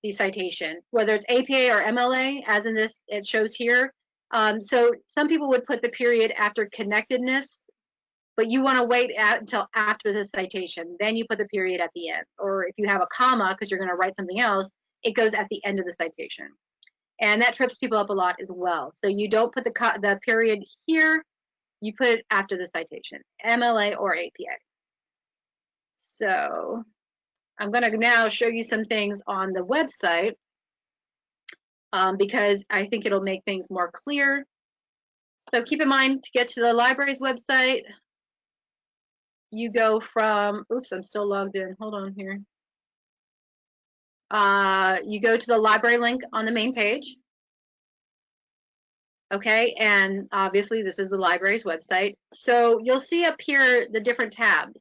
the citation, whether it's APA or MLA, as in this, it shows here. So some people would put the period after connectedness, but you want to wait until after the citation. Then you put the period at the end. Or if you have a comma, because you're going to write something else, it goes at the end of the citation. And that trips people up a lot as well. So you don't put the period here, you put it after the citation, MLA or APA. So I'm going to now show you some things on the website because I think it'll make things more clear. So keep in mind, to get to the library's website, you go from, oops, I'm still logged in. Hold on here. You go to the library link on the main page. Okay, and obviously this is the library's website. So you'll see up here the different tabs.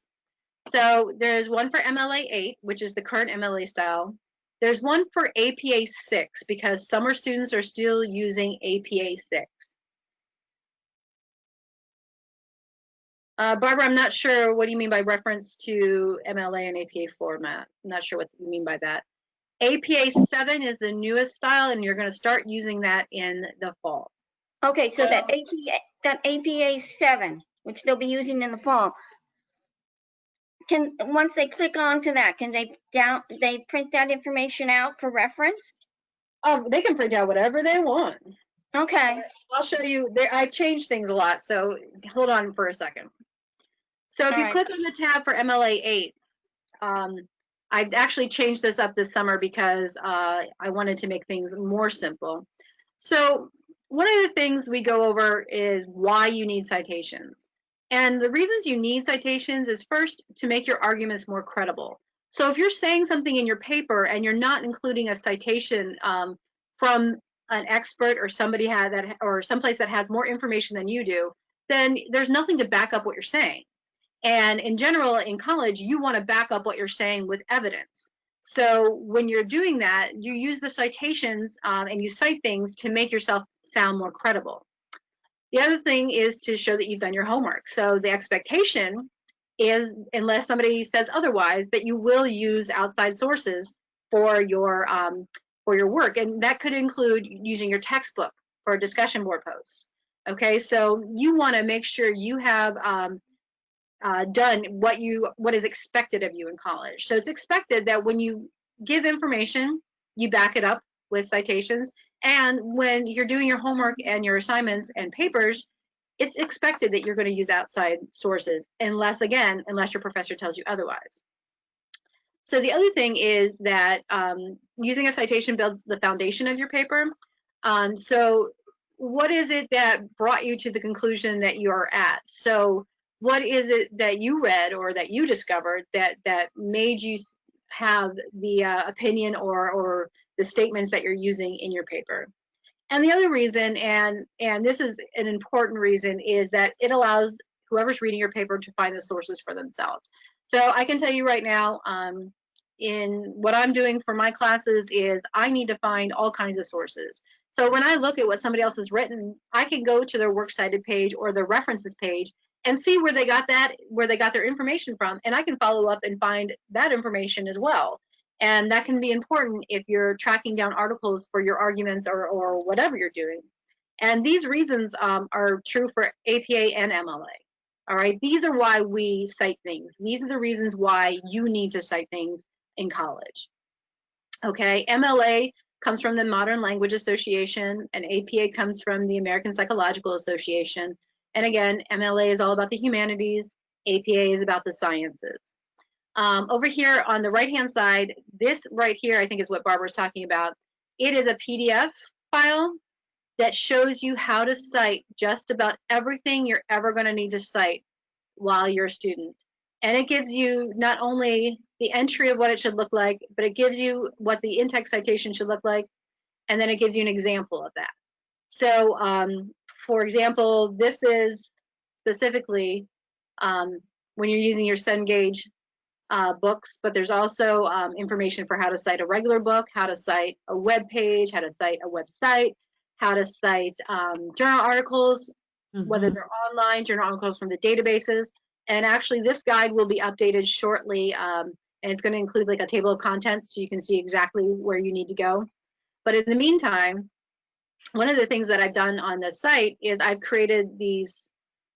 So there's one for MLA 8, which is the current MLA style. There's one for APA 6 because summer students are still using APA 6. Barbara, I'm not sure what do you mean by reference to MLA and APA format. I'm not sure what you mean by that. APA 7 is the newest style, and you're going to start using that in the fall. Okay, so that APA 7, which they'll be using in the fall, once they click onto that, can they print that information out for reference? They can print out whatever they want. Okay. I'll show you. I've changed things a lot, so hold on for a second. So if you click on the tab for MLA 8, I actually changed this up this summer because I wanted to make things more simple. So one of the things we go over is why you need citations. And the reasons you need citations is first to make your arguments more credible. So if you're saying something in your paper and you're not including a citation from an expert or somebody or someplace that has more information than you do, then there's nothing to back up what you're saying. And in general, in college, you want to back up what you're saying with evidence. So when you're doing that, you use the citations and you cite things to make yourself sound more credible. The other thing is to show that you've done your homework. So the expectation is, unless somebody says otherwise, that you will use outside sources for your work, and that could include using your textbook for a discussion board post. Okay, so you want to make sure you have done what is expected of you in college. So it's expected that when you give information, you back it up with citations. And when you're doing your homework and your assignments and papers, it's expected that you're going to use outside sources, unless your professor tells you otherwise. So the other thing is that using a citation builds the foundation of your paper. So what is it that brought you to the conclusion that you are at? So what is it that you read or that you discovered that made you have the opinion or the statements that you're using in your paper? And the other reason, and this is an important reason, is that it allows whoever's reading your paper to find the sources for themselves. So I can tell you right now, in what I'm doing for my classes is I need to find all kinds of sources. So when I look at what somebody else has written, I can go to their works cited page or their references page and see where they got their information from, and I can follow up and find that information as well. And that can be important if you're tracking down articles for your arguments or whatever you're doing. And these reasons are true for APA and MLA. All right, these are why we cite things. These are the reasons why you need to cite things in college. Okay, MLA comes from the Modern Language Association, and APA comes from the American Psychological Association. And again, MLA is all about the humanities, APA is about the sciences. Over here on the right-hand side, this right here, I think is what Barbara's talking about. It is a PDF file that shows you how to cite just about everything you're ever going to need to cite while you're a student. And it gives you not only the entry of what it should look like, but it gives you what the in-text citation should look like, and then it gives you an example of that. So, for example, this is specifically when you're using your Cengage books, but there's also information for how to cite a regular book, how to cite a web page, how to cite a website, how to cite journal articles, whether they're online, journal articles from the databases. And actually, this guide will be updated shortly, and it's going to include like a table of contents so you can see exactly where you need to go. But in the meantime, one of the things that I've done on the site is I've created these,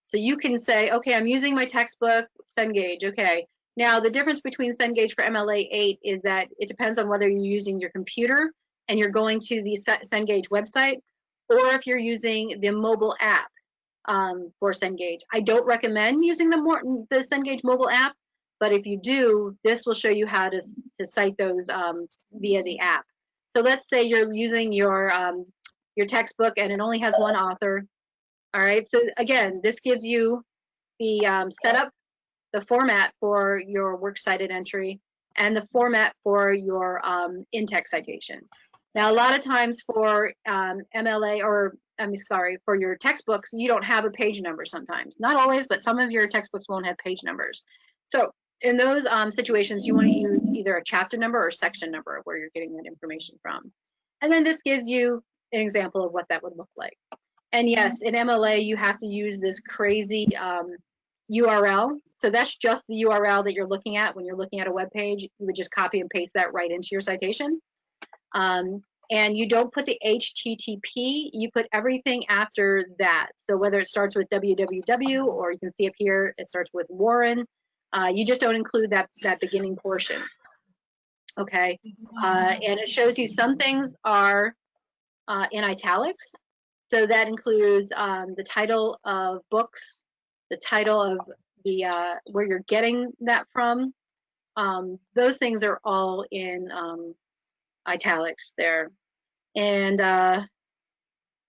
so you can say, okay, I'm using my textbook, Cengage, okay. Now, the difference between Cengage for MLA 8 is that it depends on whether you're using your computer and you're going to the Cengage website, or if you're using the mobile app for Cengage. I don't recommend using the Cengage mobile app, but if you do, this will show you how to cite those via the app. So let's say you're using your textbook and it only has one author. All right, so again, this gives you the setup, the format for your works cited entry, and the format for your in-text citation. Now, a lot of times for MLA, or I'm sorry, for your textbooks, you don't have a page number sometimes. Not always, but some of your textbooks won't have page numbers. So in those situations, you want to use either a chapter number or section number where you're getting that information from. And then this gives you an example of what that would look like. And yes, in MLA, you have to use this crazy URL. So that's just the URL that you're looking at when you're looking at a web page. You would just copy and paste that right into your citation. And you don't put the HTTP, you put everything after that. So whether it starts with www, or you can see up here, it starts with Warren, you just don't include that beginning portion. Okay, and it shows you some things are in italics. So that includes the title of books, the title of the where you're getting that from. Those things are all in italics there. And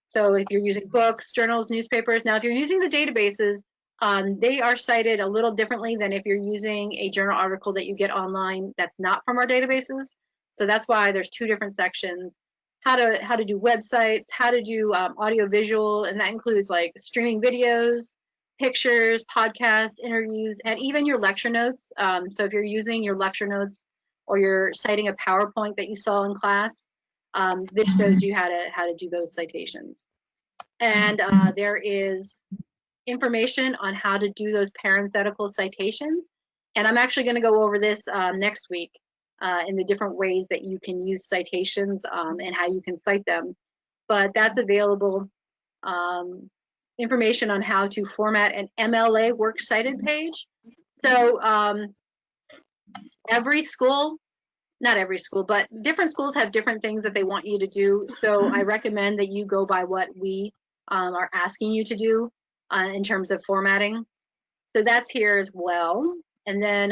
so if you're using books, journals, newspapers, now if you're using the databases, they are cited a little differently than if you're using a journal article that you get online that's not from our databases. So that's why there's two different sections. How to do websites, how to do audio visual, and that includes like streaming videos, pictures, podcasts, interviews, and even your lecture notes. So if you're using your lecture notes or you're citing a PowerPoint that you saw in class, this shows you how to do those citations. And there is information on how to do those parenthetical citations. And I'm actually going to go over this next week in the different ways that you can use citations and how you can cite them. But that's available. Information on how to format an MLA works cited page. So every school, not every school, but different schools have different things that they want you to do. So I recommend that you go by what we are asking you to do in terms of formatting. So that's here as well. And then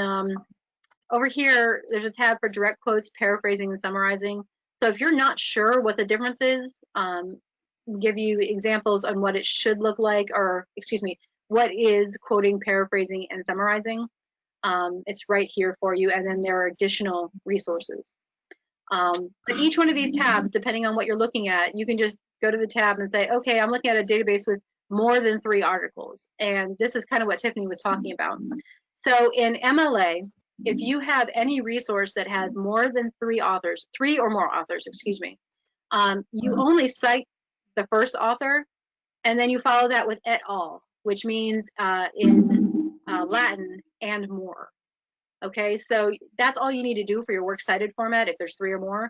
over here, there's a tab for direct quotes, paraphrasing, and summarizing. So if you're not sure what the difference is, give you examples on what it should look like, or excuse me, what is quoting, paraphrasing, and summarizing. It's right here for you, and then there are additional resources. But each one of these tabs, depending on what you're looking at, you can just go to the tab and say, okay, I'm looking at a database with more than 3 articles. And this is kind of what Tiffany was talking about. So in MLA, if you have any resource that has more than 3 authors, 3 or more authors, excuse me, you only cite the first author, and then you follow that with et al., which means in Latin and more. Okay, so that's all you need to do for your works cited format if there's 3 or more.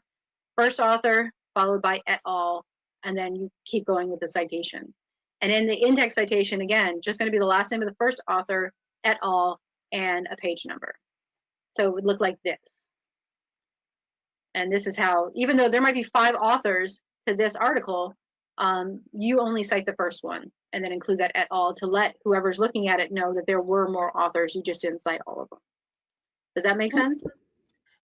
First author, followed by et al., and then you keep going with the citation. And in the in-text citation, again, just going to be the last name of the first author, et al., and a page number. So it would look like this. And this is how, even though there might be 5 authors to this article, you only cite the first one and then include that et al. To let whoever's looking at it know that there were more authors. You just didn't cite all of them. Does that make sense?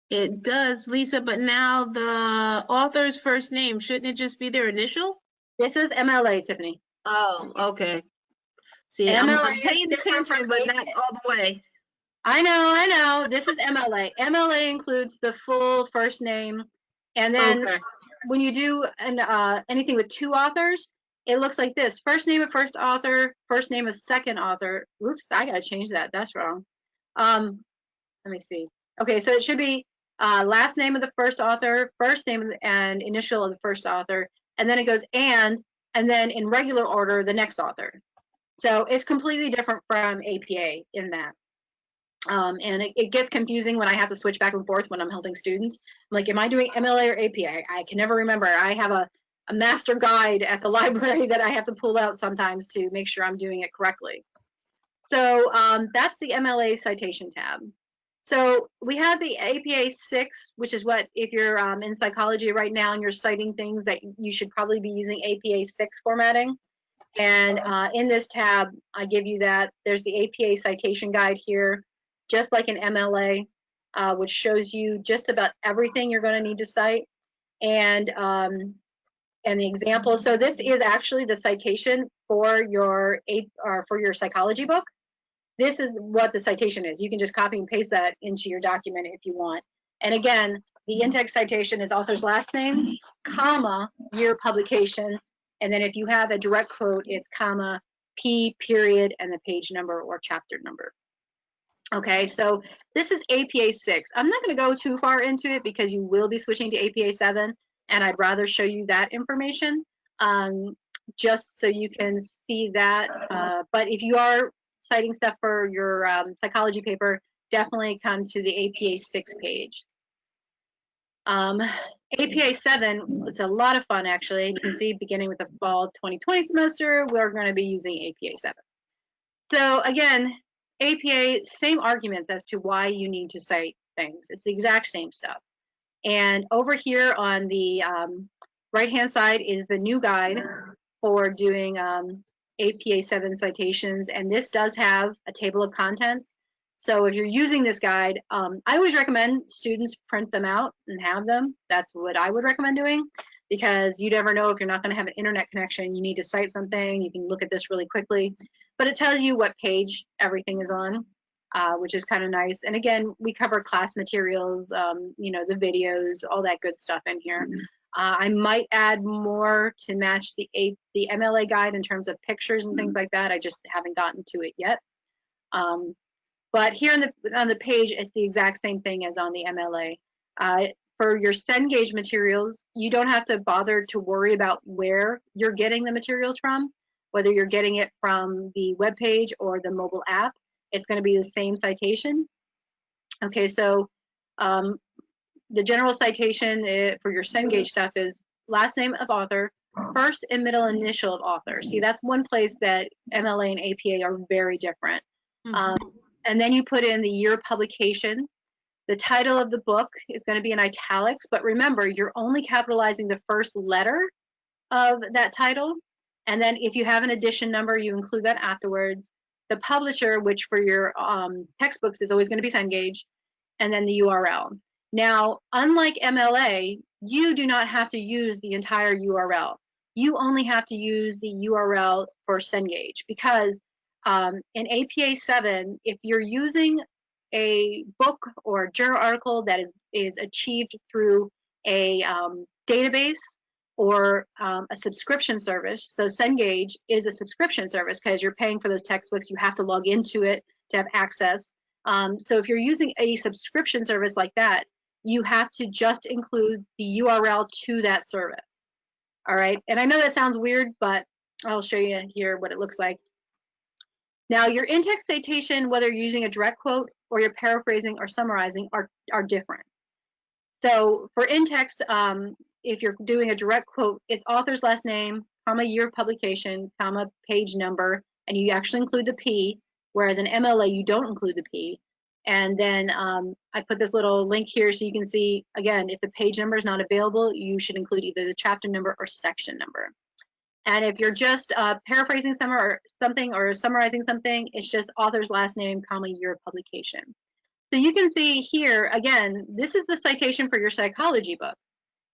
It does, Lisa, but now the author's first name, shouldn't it just be their initial? This is MLA, Tiffany. Oh, okay. See, MLA I'm paying attention, but not all the way. I know. This is MLA. MLA includes the full first name, and then Okay. when you do anything with two authors, it looks like this: first name of first author, first name of second author. Oops, I gotta change that. That's wrong. Let me see. Okay, so it should be last name of the first author, first name and initial of the first author, and then it goes and then in regular order the next author. So it's completely different from APA in that. And it gets confusing when I have to switch back and forth when I'm helping students. I'm like, am I doing MLA or APA? I can never remember. I have a master guide at the library that I have to pull out sometimes to make sure I'm doing it correctly. So that's the MLA citation tab. So we have the APA 6, which is what, if you're in psychology right now and you're citing things, that you should probably be using APA 6 formatting. And in this tab, I give you that. There's the APA citation guide here, just like an MLA, which shows you just about everything you're going to need to cite, and the examples. So this is actually the citation for your psychology book. This is what the citation is. You can just copy and paste that into your document if you want. And again, the in-text citation is author's last name, comma, year publication. And then if you have a direct quote, it's comma, P, period, and the page number or chapter number. Okay, so this is APA 6. I'm not going to go too far into it because you will be switching to APA 7, and I'd rather show you that information just so you can see that. But if you are citing stuff for your psychology paper, definitely come to the APA 6 page. APA 7, it's a lot of fun actually. You can see beginning with the fall 2020 semester, we're going to be using APA 7. So again, APA, same arguments as to why you need to cite things. It's the exact same stuff. And over here on the right-hand side is the new guide for doing APA 7 citations, and this does have a table of contents. So if you're using this guide, I always recommend students print them out and have them. That's what I would recommend doing, because you never know if you're not going to have an internet connection, you need to cite something, you can look at this really quickly. But it tells you what page everything is on, which is kind of nice. And again, we cover class materials, you know, the videos, all that good stuff in here. I might add more to match the MLA guide in terms of pictures and things like that. I just haven't gotten to it yet. But here on the page, it's the exact same thing as on the MLA. For your Cengage materials, you don't have to bother to worry about where you're getting the materials from, whether you're getting it from the web page or the mobile app. It's going to be the same citation. Okay, so the general citation for your Cengage stuff is last name of author, first and middle initial of author. See, that's one place that MLA and APA are very different. And then you put in the year of publication. The title of the book is going to be in italics, but remember, you're only capitalizing the first letter of that title. And then if you have an edition number, you include that afterwards. The publisher, which for your textbooks is always going to be Cengage, and then the URL. Now, unlike MLA, you do not have to use the entire URL. You only have to use the URL for Cengage, because in APA 7, if you're using a book or journal article that is achieved through a database or a subscription service, so Cengage is a subscription service because you're paying for those textbooks, you have to log into it to have access. So if you're using a subscription service like that, you have to just include the URL to that service. All right, and I know that sounds weird, but I'll show you here what it looks like. Now, your in-text citation, whether you're using a direct quote or you're paraphrasing or summarizing, are different. So for in-text, if you're doing a direct quote, it's author's last name, comma, year of publication, comma, page number, and you actually include the P, whereas in MLA, you don't include the P. And then I put this little link here so you can see, again, if the page number is not available, you should include either the chapter number or section number. And if you're just paraphrasing something or summarizing something, it's just author's last name, comma, year of publication. So you can see here, again, this is the citation for your psychology book.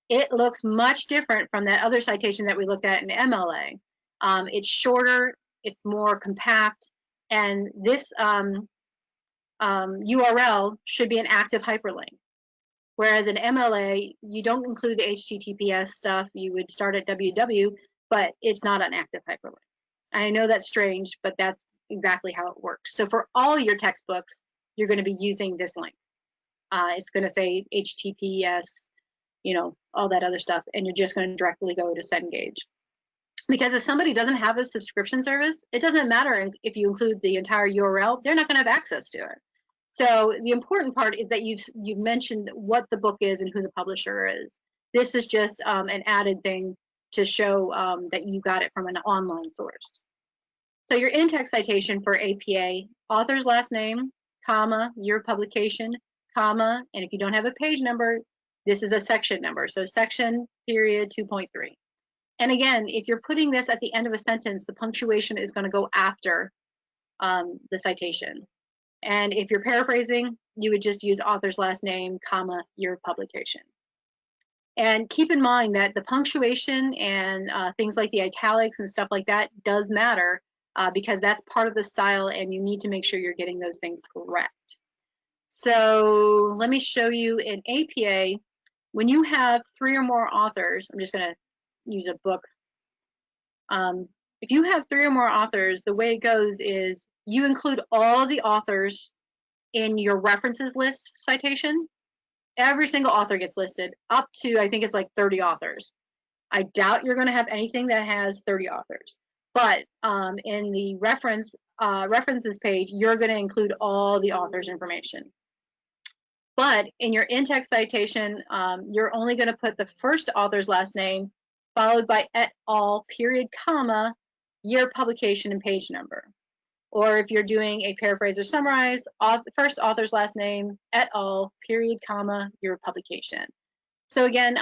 It looks much different from that other citation that we looked at in MLA. It's shorter, it's more compact, and this URL should be an active hyperlink. Whereas in MLA, you don't include the HTTPS stuff. You would start at www, but it's not an active hyperlink. I know that's strange, but that's exactly how it works. So for all your textbooks, you're going to be using this link. It's going to say HTTPS, you know, all that other stuff, and you're just going to directly go to Cengage. Because if somebody doesn't have a subscription service, it doesn't matter if you include the entire URL, they're not going to have access to it. So the important part is that you've mentioned what the book is and who the publisher is. This is just an added thing to show that you got it from an online source. So your in-text citation for APA, author's last name, comma, year of publication, comma, and if you don't have a page number, this is a section number. So section period 2.3. And again, if you're putting this at the end of a sentence, the punctuation is going to go after the citation. And if you're paraphrasing, you would just use author's last name, comma, year of publication. And keep in mind that the punctuation and things like the italics and stuff like that does matter because that's part of the style and you need to make sure you're getting those things correct. So let me show you in APA, when you have 3 or more authors, I'm just going to use a book. If you have 3 or more authors, the way it goes is you include all the authors in your references list citation. Every single author gets listed up to, I think it's like 30 authors. I doubt you're going to have anything that has 30 authors. But in the references page, you're going to include all the authors' information. But in your in-text citation, you're only going to put the first author's last name, followed by et al, period, comma, year publication and page number. Or if you're doing a paraphrase or summarize, first author's last name, et al, period, comma, year publication. So again,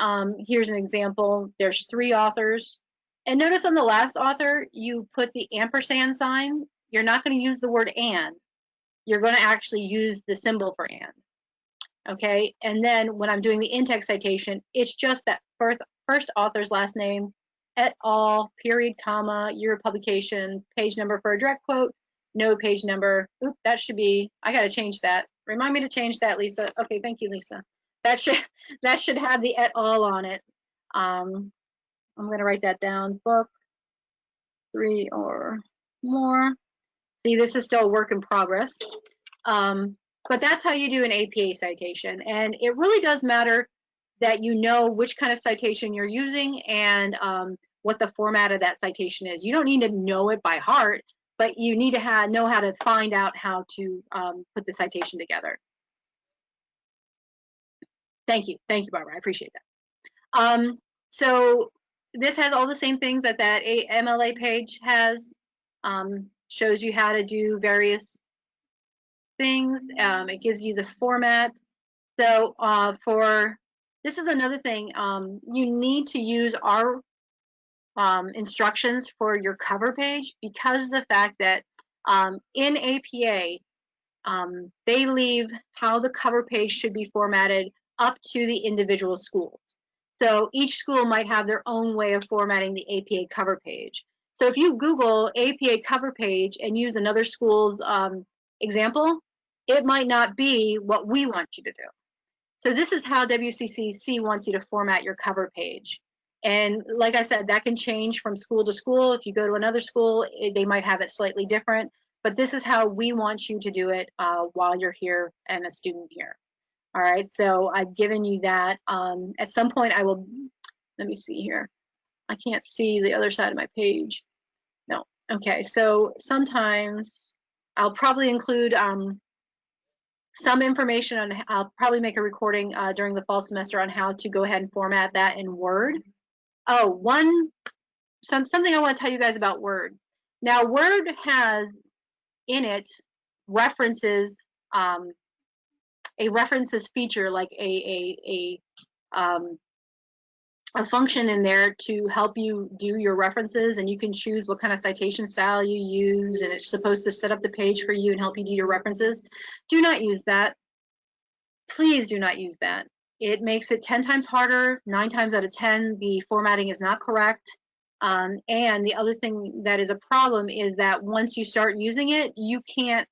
here's an example. There's 3 authors. And notice on the last author, you put the ampersand sign. You're not going to use the word and. You're going to actually use the symbol for and. Okay, and then when I'm doing the in-text citation, it's just that first author's last name, et al, period, comma, year of publication, page number for a direct quote, no page number. Oop, that should be, I got to change that. Remind me to change that, Lisa. Okay, thank you, Lisa. That should have the et al on it. I'm going to write that down. Book 3 or more. See, this is still a work in progress. But that's how you do an APA citation. And it really does matter that you know which kind of citation you're using and what the format of that citation is. You don't need to know it by heart, but you need to know how to find out how to put the citation together. Thank you, Barbara, I appreciate that. So this has all the same things that MLA page has. Shows you how to do various things. It gives you the format. So this is another thing, you need to use our instructions for your cover page because the fact that in APA, they leave how the cover page should be formatted up to the individual schools. So each school might have their own way of formatting the APA cover page. So if you Google APA cover page and use another school's example, it might not be what we want you to do. So this is how WCCC wants you to format your cover page. And like I said, that can change from school to school. If you go to another school, they might have it slightly different. But this is how we want you to do it while you're here and a student here. All right, so I've given you that. At some point I will, let me see here. I can't see the other side of my page. No, okay, so sometimes I'll probably include some information on, I'll probably make a recording during the fall semester on how to go ahead and format that in Word. Oh, something I want to tell you guys about Word. Now, Word has in it references, a references feature, like a function in there to help you do your references, and you can choose what kind of citation style you use, and it's supposed to set up the page for you and help you do your references. Do not use that. Please do not use that. It makes it 10 times harder. 9 times out of 10, the formatting is not correct. And the other thing that is a problem is that once you start using it, you can't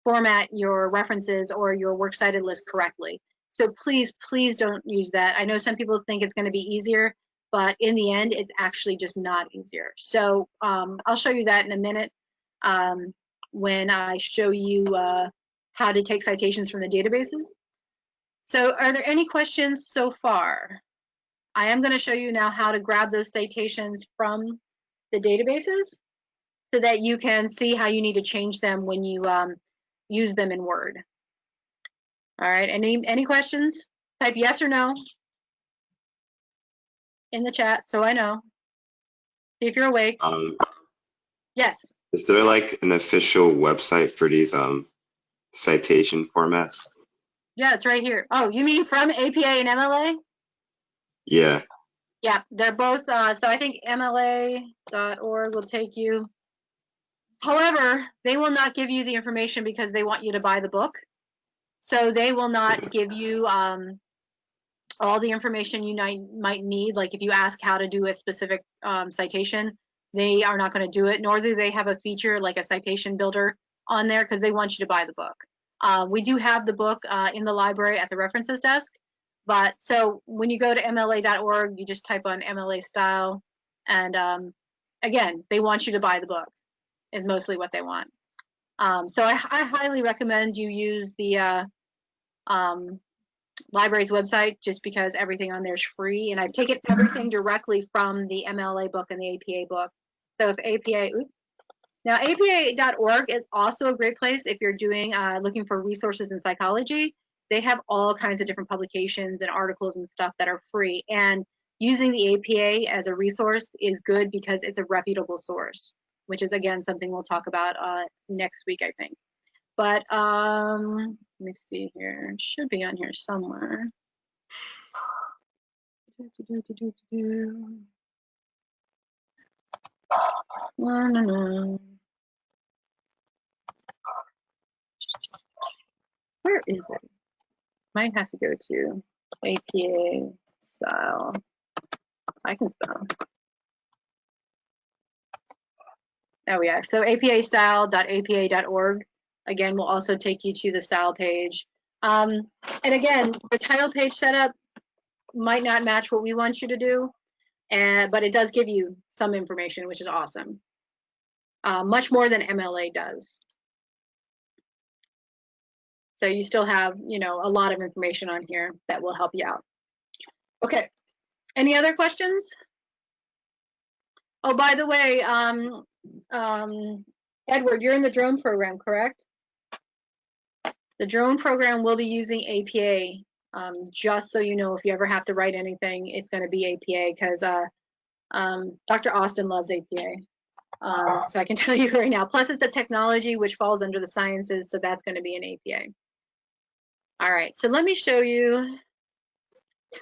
format your references or your works cited list correctly. So please, please don't use that. I know some people think it's going to be easier, but in the end, it's actually just not easier. So I'll show you that in a minute when I show you how to take citations from the databases. So are there any questions so far? I am going to show you now how to grab those citations from the databases so that you can see how you need to change them when you use them in Word. All right, any questions? Type yes or no in the chat so I know. See if you're awake. Yes. Is there like an official website for these citation formats? Yeah, it's right here. Oh, you mean from APA and MLA? Yeah. Yeah, they're both, so I think MLA.org will take you. However, they will not give you the information because they want you to buy the book. So they will not give you all the information you might need. Like if you ask how to do a specific citation, they are not going to do it, nor do they have a feature like a citation builder on there because they want you to buy the book. We do have the book in the library at the references desk. But so when you go to MLA.org, you just type on MLA style. And again, they want you to buy the book is mostly what they want. So I highly recommend you use the library's website just because everything on there is free. And I've taken everything directly from the MLA book and the APA book. So if APA, now APA.org is also a great place if you're doing looking for resources in psychology. They have all kinds of different publications and articles and stuff that are free. And using the APA as a resource is good because it's a reputable source, which is again something we'll talk about next week, I think. But let me see here. It should be on here somewhere. No. Where is it? Might have to go to APA style. I can spell. Oh yeah, so apastyle.apa.org again will also take you to the style page. And again, the title page setup might not match what we want you to do, but it does give you some information, which is awesome. Much more than MLA does. So you still have, you know, a lot of information on here that will help you out. Okay, any other questions? Oh, by the way, Edward, you're in the drone program, correct? The drone program will be using APA, just so you know, if you ever have to write anything, it's going to be APA because Dr. Austin loves APA. So I can tell you right now. Plus, it's a technology which falls under the sciences, so that's going to be an APA. All right, so let me show you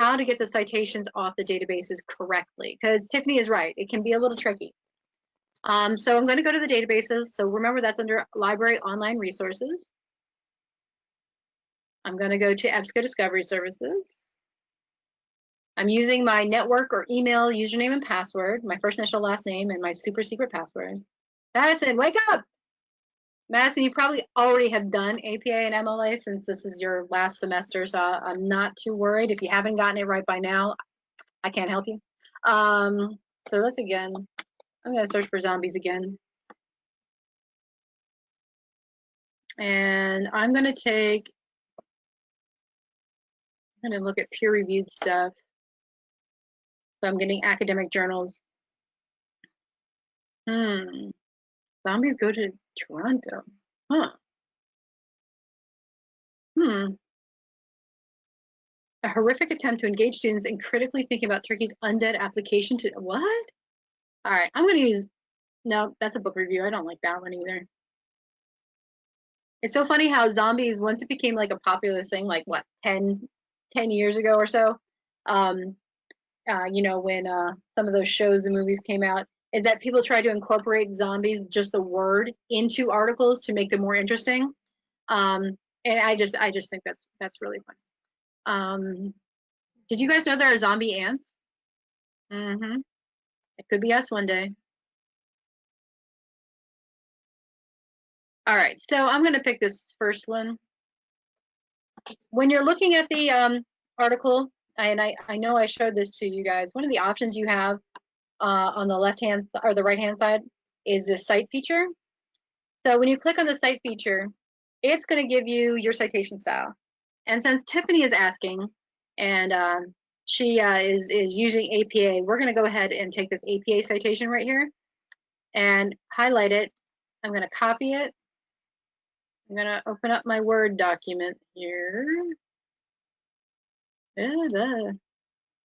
how to get the citations off the databases correctly, because Tiffany is right. It can be a little tricky. So I'm going to go to the databases. So remember, that's under Library Online Resources. I'm going to go to EBSCO Discovery Services. I'm using my network or email username and password, my first initial last name, and my super secret password. Madison, wake up! Madison, you probably already have done APA and MLA since this is your last semester, so I'm not too worried. If you haven't gotten it right by now, I can't help you. So let's again, I'm going to search for zombies again. And I'm going to look at peer-reviewed stuff. So I'm getting academic journals. Zombies go to Toronto. Huh. A horrific attempt to engage students in critically thinking about Turkey's undead application to what? All right, I'm going to use, no, that's a book review. I don't like that one either. It's so funny how zombies, once it became like a popular thing, like what, 10 years ago or so, you know, when some of those shows and movies came out, is that people try to incorporate zombies, just the word, into articles to make them more interesting. And I just think that's really fun. Did you guys know there are zombie ants? It could be us one day. All right, so I'm going to pick this first one. When you're looking at the article, and I know I showed this to you guys, one of the options you have on the left hand or the right hand side is the cite feature. So when you click on the cite feature, it's going to give you your citation style. And since Tiffany is asking, and she is using APA, we're going to go ahead and take this APA citation right here and highlight it. I'm going to copy it. I'm going to open up my Word document here. Sorry,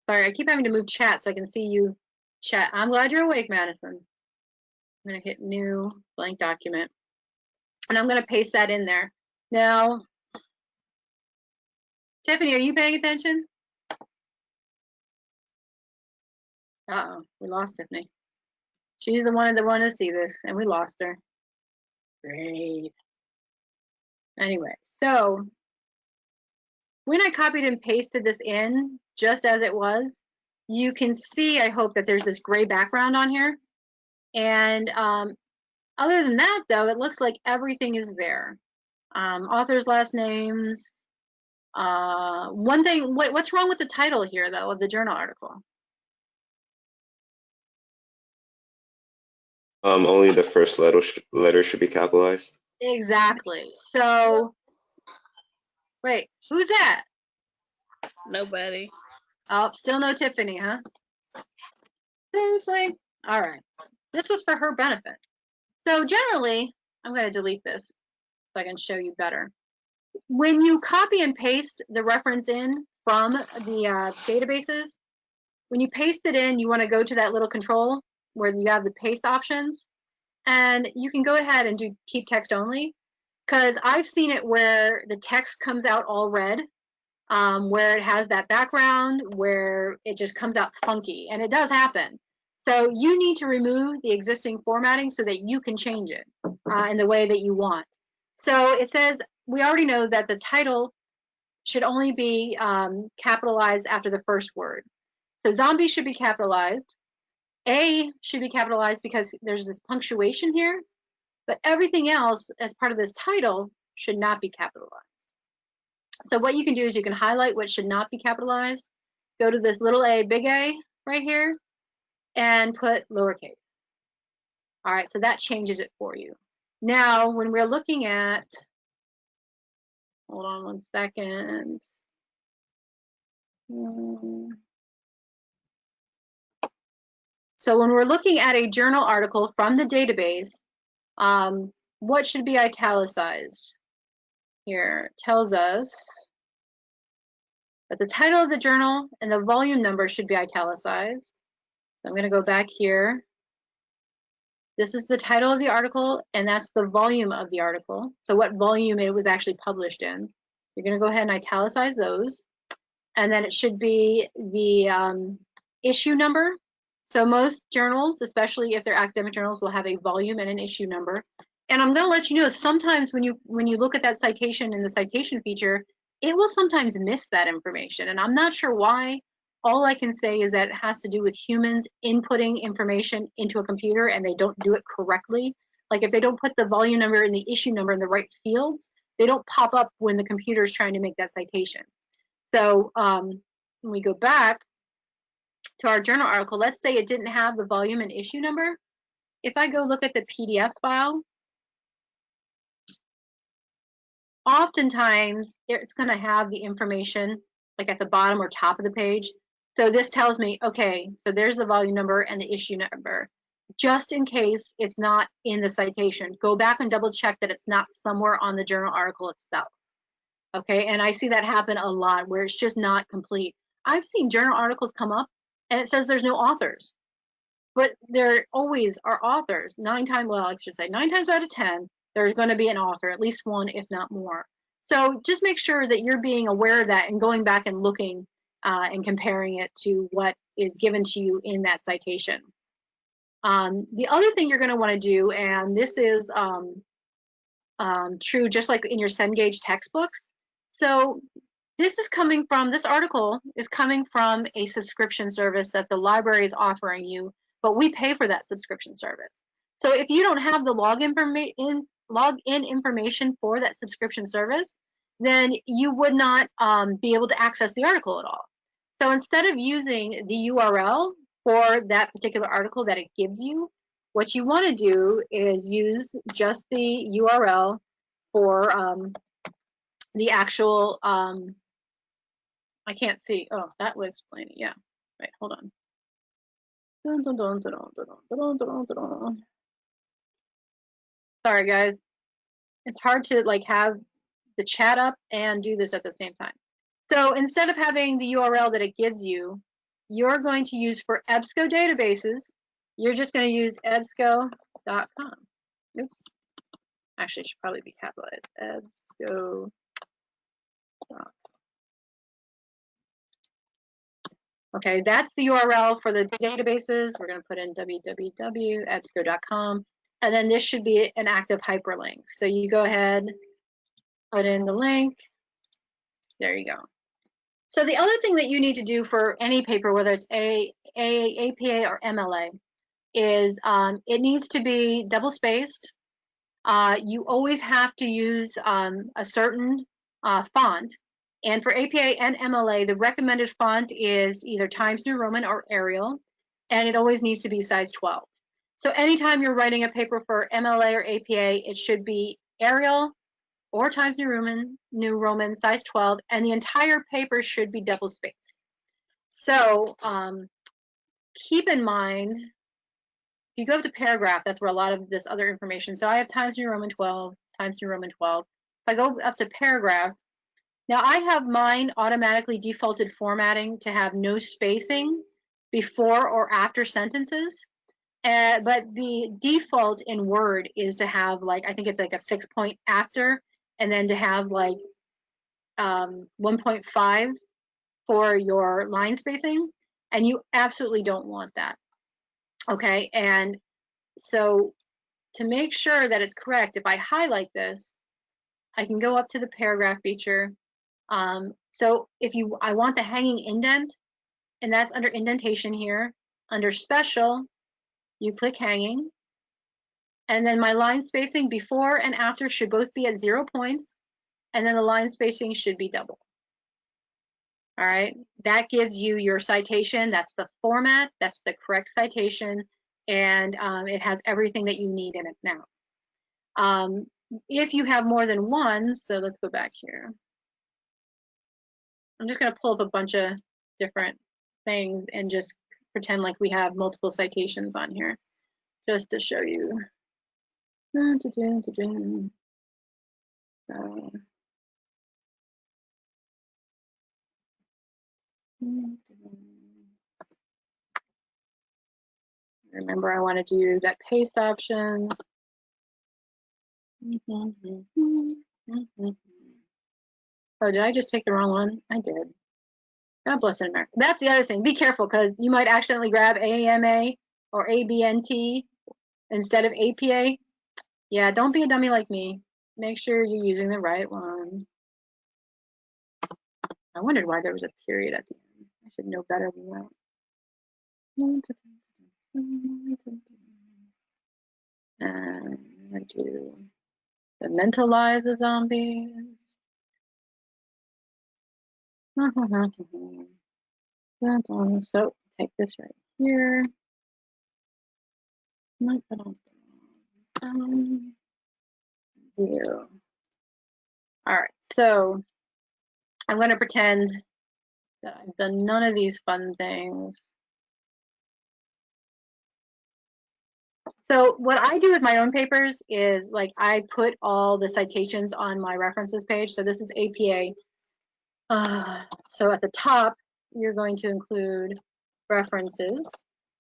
I keep having to move chat so I can see you chat. I'm glad you're awake, Madison. I'm going to hit new blank document. And I'm going to paste that in there. Now, Tiffany, are you paying attention? Uh-oh, we lost Tiffany. She's the one that wanted to see this, and we lost her. Great. Anyway, so when I copied and pasted this in, just as it was, you can see, I hope, that there's this gray background on here. And other than that, though, it looks like everything is there. Authors' last names. One thing, what's wrong with the title here, though, of the journal article? Only the first letter should be capitalized. Exactly. So, wait, who's that? Nobody. Oh, still no Tiffany, huh? Seriously? All right. This was for her benefit. So generally, I'm going to delete this so I can show you better. When you copy and paste the reference in from the databases, when you paste it in, you want to go to that little control where you have the paste options, and you can go ahead and do keep text only, because I've seen it where the text comes out all red, where it has that background, where it just comes out funky, and it does happen. So you need to remove the existing formatting so that you can change it in the way that you want. So it says, we already know that the title should only be capitalized after the first word. So zombie should be capitalized. A should be capitalized because there's this punctuation here, but everything else as part of this title should not be capitalized. So what you can do is you can highlight what should not be capitalized, go to this little a, big A right here, and put lowercase. All right, so that changes it for you. Now, when we're looking at, hold on one second. So when we're looking at a journal article from the database, what should be italicized? Here, it tells us that the title of the journal and the volume number should be italicized. So I'm going to go back here. This is the title of the article, and that's the volume of the article. So what volume it was actually published in. You're going to go ahead and italicize those. And then it should be the issue number. So most journals, especially if they're academic journals, will have a volume and an issue number. And I'm going to let you know, sometimes when you look at that citation in the citation feature, it will sometimes miss that information. And I'm not sure why. All I can say is that it has to do with humans inputting information into a computer and they don't do it correctly. Like if they don't put the volume number and the issue number in the right fields, they don't pop up when the computer is trying to make that citation. So when we go back to our journal article, let's say it didn't have the volume and issue number. If I go look at the PDF file, oftentimes it's going to have the information like at the bottom or top of the page. So this tells me, okay, so there's the volume number and the issue number. Just in case it's not in the citation, go back and double check that it's not somewhere on the journal article itself. Okay, and I see that happen a lot where it's just not complete. I've seen journal articles come up and it says there's no authors, but there always are authors. 9 times out of 10, there's going to be an author, at least one, if not more. So just make sure that you're being aware of that and going back and looking and comparing it to what is given to you in that citation. The other thing you're going to want to do, and this is true just like in your Cengage textbooks. So this article is coming from a subscription service that the library is offering you, but we pay for that subscription service. So if you don't have the login login information for that subscription service, then you would not be able to access the article at all. So instead of using the URL for that particular article that it gives you, what you want to do is use just the URL for the actual, I can't see. Oh, that would explain it. Yeah. Right. Hold on. Sorry, guys. It's hard to like have the chat up and do this at the same time. So instead of having the URL that it gives you, you're going to use for EBSCO databases, you're just going to use ebsco.com. Oops. Actually, it should probably be capitalized. ebsco.com. Okay, that's the URL for the databases. We're going to put in www.ebsco.com, and then this should be an active hyperlink. So you go ahead, put in the link. There you go. So the other thing that you need to do for any paper, whether it's APA or MLA, is it needs to be double spaced. You always have to use a certain font. And for APA and MLA, the recommended font is either Times New Roman or Arial, and it always needs to be size 12. So anytime you're writing a paper for MLA or APA, it should be Arial or Times New Roman size 12, and the entire paper should be double spaced. So keep in mind, if you go up to paragraph, that's where a lot of this other information. So I have Times New Roman 12, Times New Roman 12. If I go up to paragraph, now I have mine automatically defaulted formatting to have no spacing before or after sentences. But the default in Word is to have like, I think it's like a 6-point after, and then to have like 1.5 for your line spacing. And you absolutely don't want that. Okay, and so to make sure that it's correct, if I highlight this, I can go up to the paragraph feature. So if I want the hanging indent, and that's under indentation here, under special, you click hanging, and then my line spacing before and after should both be at 0 points, and then the line spacing should be double. All right, that gives you your citation. That's the format, that's the correct citation, and it has everything that you need in it now. If you have more than one, so let's go back here. I'm just going to pull up a bunch of different things and just pretend like we have multiple citations on here, just to show you. Remember, I want to do that paste option. Oh, did I just take the wrong one? I did. God bless America. That's the other thing. Be careful, because you might accidentally grab AMA or ABNT instead of APA. Yeah, don't be a dummy like me. Make sure you're using the right one. I wondered why there was a period at the end. I should know better than that. And I'm going to do the mentalize the zombies. So take this right here. All right, so I'm going to pretend that I've done none of these fun things. So what I do with my own papers is like I put all the citations on my references page. So this is APA. So at the top, you're going to include references.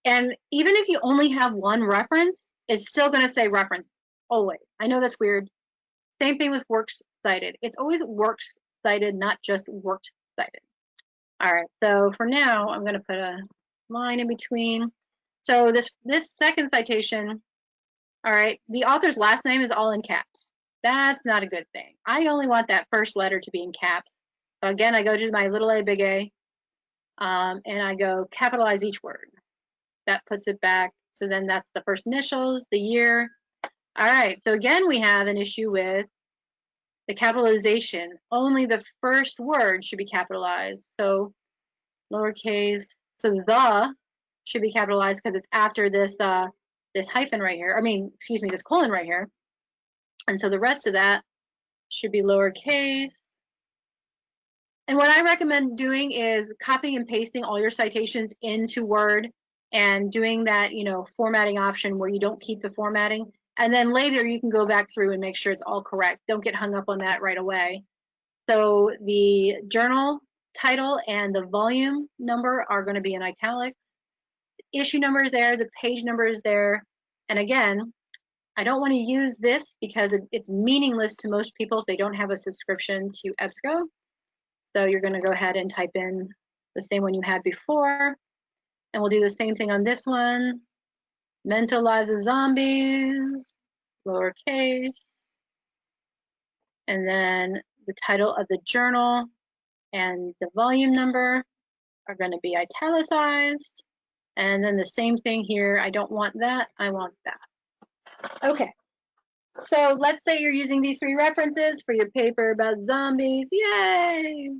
And even if you only have one reference, it's still going to say reference always. I know that's weird. Same thing with works cited. It's always works cited, not just worked cited. All right, so for now, I'm going to put a line in between. So this second citation, all right, the author's last name is all in caps. That's not a good thing. I only want that first letter to be in caps. So again, I go to my little a, big A, and I go capitalize each word. That puts it back. So then that's the first initials, the year, All right, so again, we have an issue with the capitalization. Only the first word should be capitalized. So lowercase, so the should be capitalized because it's after this this hyphen right here. I mean, excuse me, this colon right here. And so the rest of that should be lowercase. And what I recommend doing is copying and pasting all your citations into Word and doing that, you know, formatting option where you don't keep the formatting. And then later you can go back through and make sure it's all correct. Don't get hung up on that right away. So the journal title and the volume number are going to be in italics. The issue number is there, the page number is there. And again, I don't want to use this because it's meaningless to most people if they don't have a subscription to EBSCO. So you're going to go ahead and type in the same one you had before. And we'll do the same thing on this one. Mental Lives of Zombies, lowercase. And then the title of the journal and the volume number are going to be italicized. And then the same thing here. I don't want that. I want that. Okay. So let's say you're using these 3 references for your paper about zombies. Yay!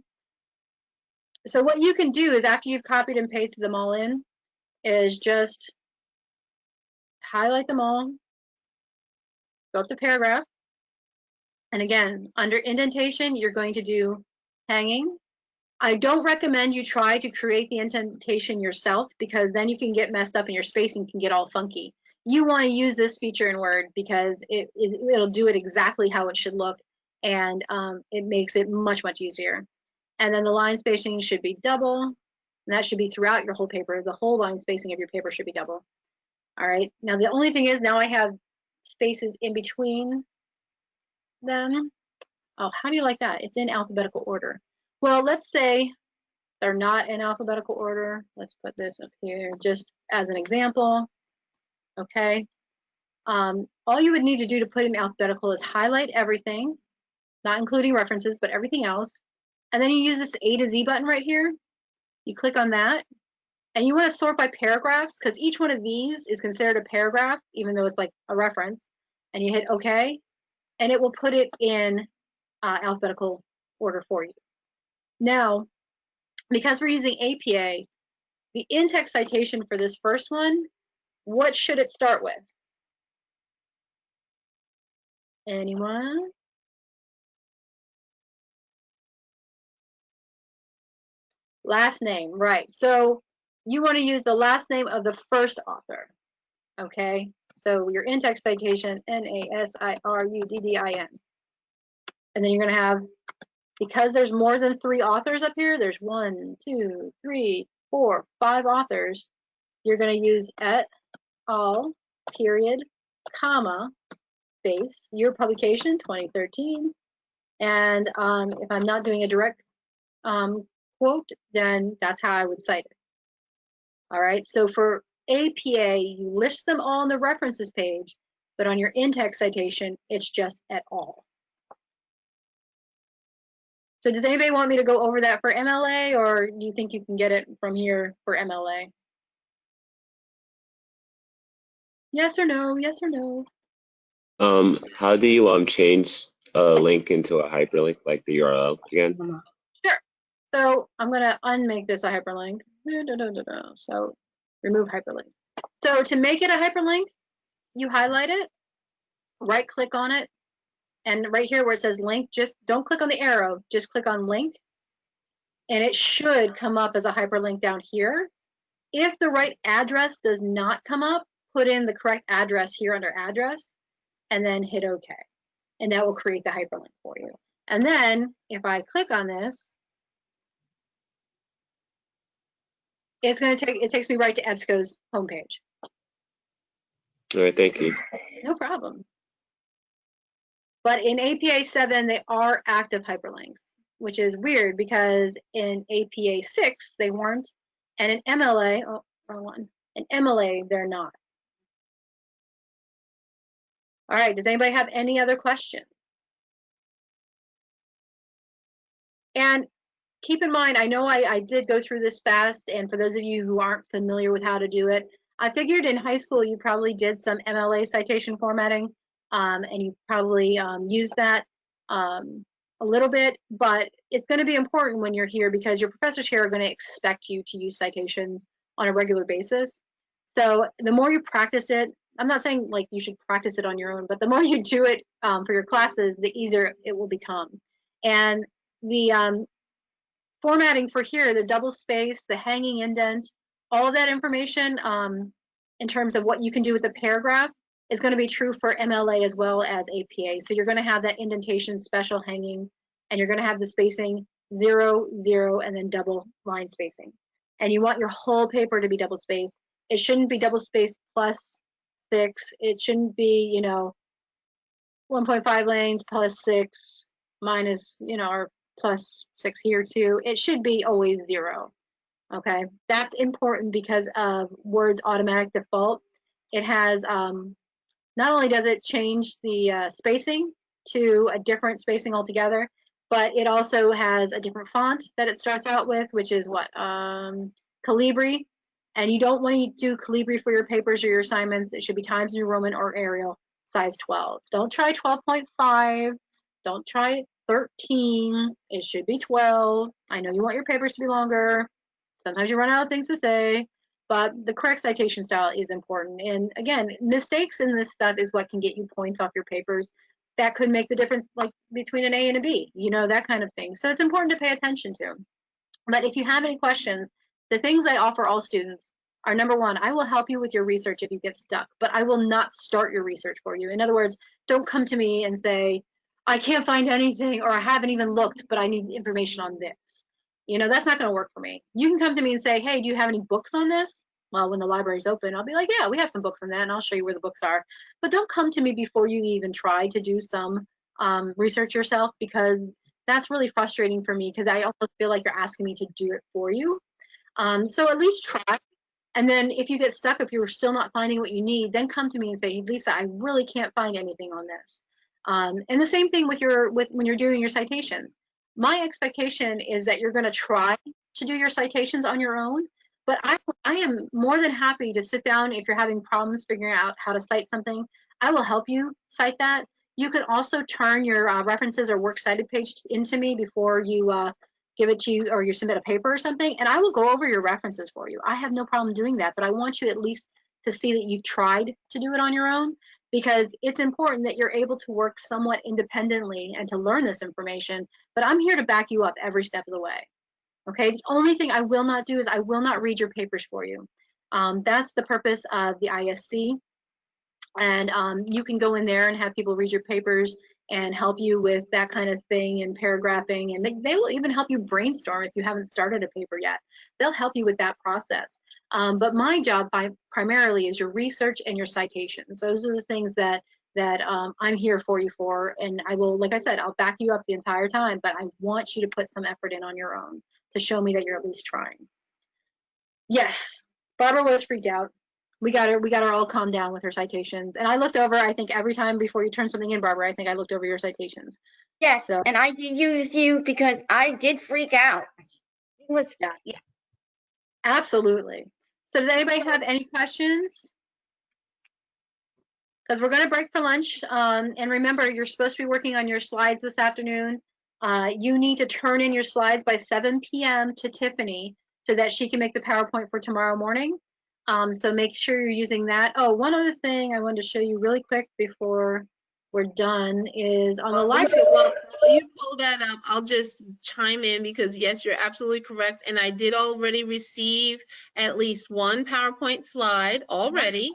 So what you can do is after you've copied and pasted them all in is just highlight them all, go up to paragraph, and again, under indentation, you're going to do hanging. I don't recommend you try to create the indentation yourself because then you can get messed up and your spacing can get all funky. You want to use this feature in Word because it'll do it exactly how it should look, and it makes it much, much easier. And then the line spacing should be double, and that should be throughout your whole paper. The whole line spacing of your paper should be double. All right, now the only thing is now I have spaces in between them. Oh, how do you like that? It's in alphabetical order. Well, let's say they're not in alphabetical order. Let's put this up here just as an example. Okay. All you would need to do to put in alphabetical is highlight everything, not including references, but everything else. And then you use this A to Z button right here. You click on that. And you want to sort by paragraphs because each one of these is considered a paragraph, even though it's like a reference. And you hit OK, and it will put it in alphabetical order for you. Now, because we're using APA, the in-text citation for this first one, what should it start with? Anyone? Last name, right. So you want to use the last name of the first author, okay? So your in-text citation, Nasiruddin. And then you're going to have, because there's more than 3 authors up here, there's 1, 2, 3, 4, 5 authors, you're going to use et al, period, comma, space, year publication, 2013. And if I'm not doing a direct quote, then that's how I would cite it. All right, so for APA, you list them all on the references page, but on your in-text citation, it's just et al. So does anybody want me to go over that for MLA, or do you think you can get it from here for MLA? Yes or no, yes or no? How do you change a link into a hyperlink, like the URL again? Sure. So I'm gonna unmake this a hyperlink. So remove hyperlink. So to make it a hyperlink, you highlight it, right click on it, and right here where it says link, just don't click on the arrow, just click on link, and it should come up as a hyperlink down here. If the right address does not come up, put in the correct address here under address, and then hit OK. And that will create the hyperlink for you. And then if I click on this, it's going to take, it takes me right to EBSCO's homepage. All right, thank you. No problem. But in APA 7, they are active hyperlinks, which is weird because in APA 6, they weren't. And in MLA, oh, wrong one. In MLA, they're not. All right, does anybody have any other questions? And keep in mind, I know I did go through this fast, and for those of you who aren't familiar with how to do it, I figured in high school you probably did some MLA citation formatting. and you've probably used that a little bit, but it's going to be important when you're here because your professors here are going to expect you to use citations on a regular basis. So the more you practice it, I'm not saying like you should practice it on your own, but the more you do it for your classes, the easier it will become. And the formatting for here, the double space, the hanging indent, all of that information in terms of what you can do with the paragraph is going to be true for MLA as well as APA. So you're going to have that indentation, special hanging, and you're going to have the spacing 0, 0, and then double line spacing. And you want your whole paper to be double spaced. It shouldn't be double spaced plus 6. It shouldn't be, you know, 1.5 lanes plus 6 minus, you know, or plus 6 here too. It should be always 0. Okay, that's important because of Word's automatic default. It has not only does it change the spacing to a different spacing altogether, but it also has a different font that it starts out with, which is what, Calibri. And you don't want to do Calibri for your papers or your assignments. It should be Times New Roman or Arial, size 12. Don't try 12.5. Don't try 13. It should be 12. I know you want your papers to be longer. Sometimes you run out of things to say, but the correct citation style is important. And again, mistakes in this stuff is what can get you points off your papers. That could make the difference, like between an A and a B, you know, that kind of thing. So it's important to pay attention to. But if you have any questions, the things I offer all students are, number one, I will help you with your research if you get stuck, but I will not start your research for you. In other words, don't come to me and say, I can't find anything, or I haven't even looked, but I need information on this. You know, that's not going to work for me. You can come to me and say, hey, do you have any books on this? Well, when the library's open, I'll be like, yeah, we have some books on that, and I'll show you where the books are. But don't come to me before you even try to do some research yourself, because that's really frustrating for me, because I also feel like you're asking me to do it for you. So at least try. And then if you get stuck, if you're still not finding what you need, then come to me and say, Lisa, I really can't find anything on this. And the same thing with when you're doing your citations. My expectation is that you're going to try to do your citations on your own, but I am more than happy to sit down if you're having problems figuring out how to cite something. I will help you cite that. You can also turn your references or works cited page into me before you give it to you, or you submit a paper or something, and I will go over your references for you. I have no problem doing that, but I want you at least to see that you've tried to do it on your own, because it's important that you're able to work somewhat independently and to learn this information, but I'm here to back you up every step of the way. Okay, the only thing I will not do is I will not read your papers for you. That's the purpose of the ISC, and you can go in there and have people read your papers and help you with that kind of thing and paragraphing, and they will even help you brainstorm if you haven't started a paper yet. They'll help you with that process. But my job primarily is your research and your citations. Those are the things that I'm here for you for, and I will, like I said, I'll back you up the entire time, but I want you to put some effort in on your own to show me that you're at least trying. Yes, Barbara was freaked out. We got her all calmed down with her citations. And I looked over, I think every time before you turn something in, Barbara, I think I looked over your citations. Yes, So, and I did use you because I did freak out. It was, yeah. absolutely. So does anybody have any questions? Because we're going to break for lunch. And remember, you're supposed to be working on your slides this afternoon. You need to turn in your slides by 7 p.m. to Tiffany so that she can make the PowerPoint for tomorrow morning. So make sure you're using that. Oh, one other thing I wanted to show you really quick before we're done is on the live. While you pull that up, I'll just chime in because yes, you're absolutely correct. And I did already receive at least one PowerPoint slide already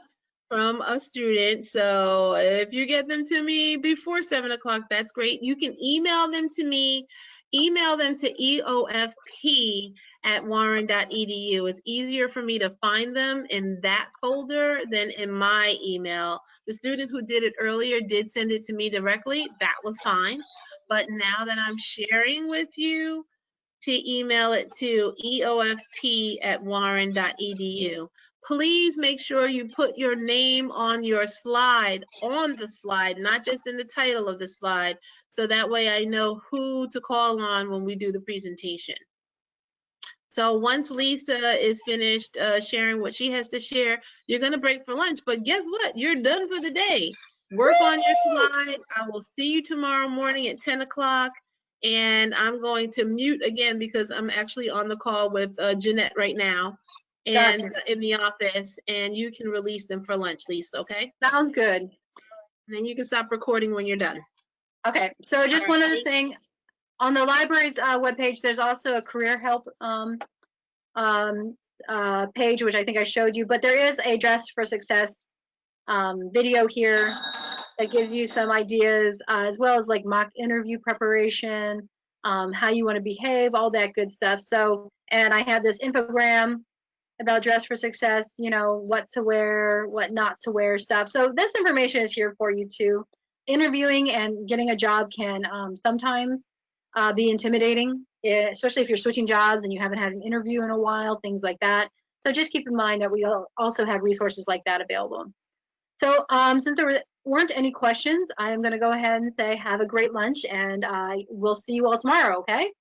from a student. So if you get them to me before 7 o'clock, that's great. You can email them to me. Email them to eofp@warren.edu. It's easier for me to find them in that folder than in my email. The student who did it earlier did send it to me directly. That was fine. But now that I'm sharing with you, to email it to eofp@warren.edu. Please make sure you put your name on your slide, on the slide, not just in the title of the slide, so that way I know who to call on when we do the presentation. So once Lisa is finished sharing what she has to share, you're going to break for lunch. But guess what? You're done for the day. work on your slide. I will see you tomorrow morning at 10 o'clock. And I'm going to mute again because I'm actually on the call with Jeanette right now and Gotcha. in the office, and you can release them for lunch, Lisa, okay? Sounds good. And then you can stop recording when you're done. Okay, so just All one right, other thing. On the library's webpage, there's also a career help page, which I think I showed you, but there is a Dress for Success video here that gives you some ideas, as well as like mock interview preparation, how you want to behave, all that good stuff. So, and I have this infogram about Dress for Success, you know, what to wear, what not to wear stuff. So this information is here for you too. Interviewing and getting a job can sometimes be intimidating, especially if you're switching jobs and you haven't had an interview in a while, things like that. So just keep in mind that we also have resources like that available. So since there weren't any questions, I'm going to go ahead and say have a great lunch, and we'll see you all tomorrow, okay?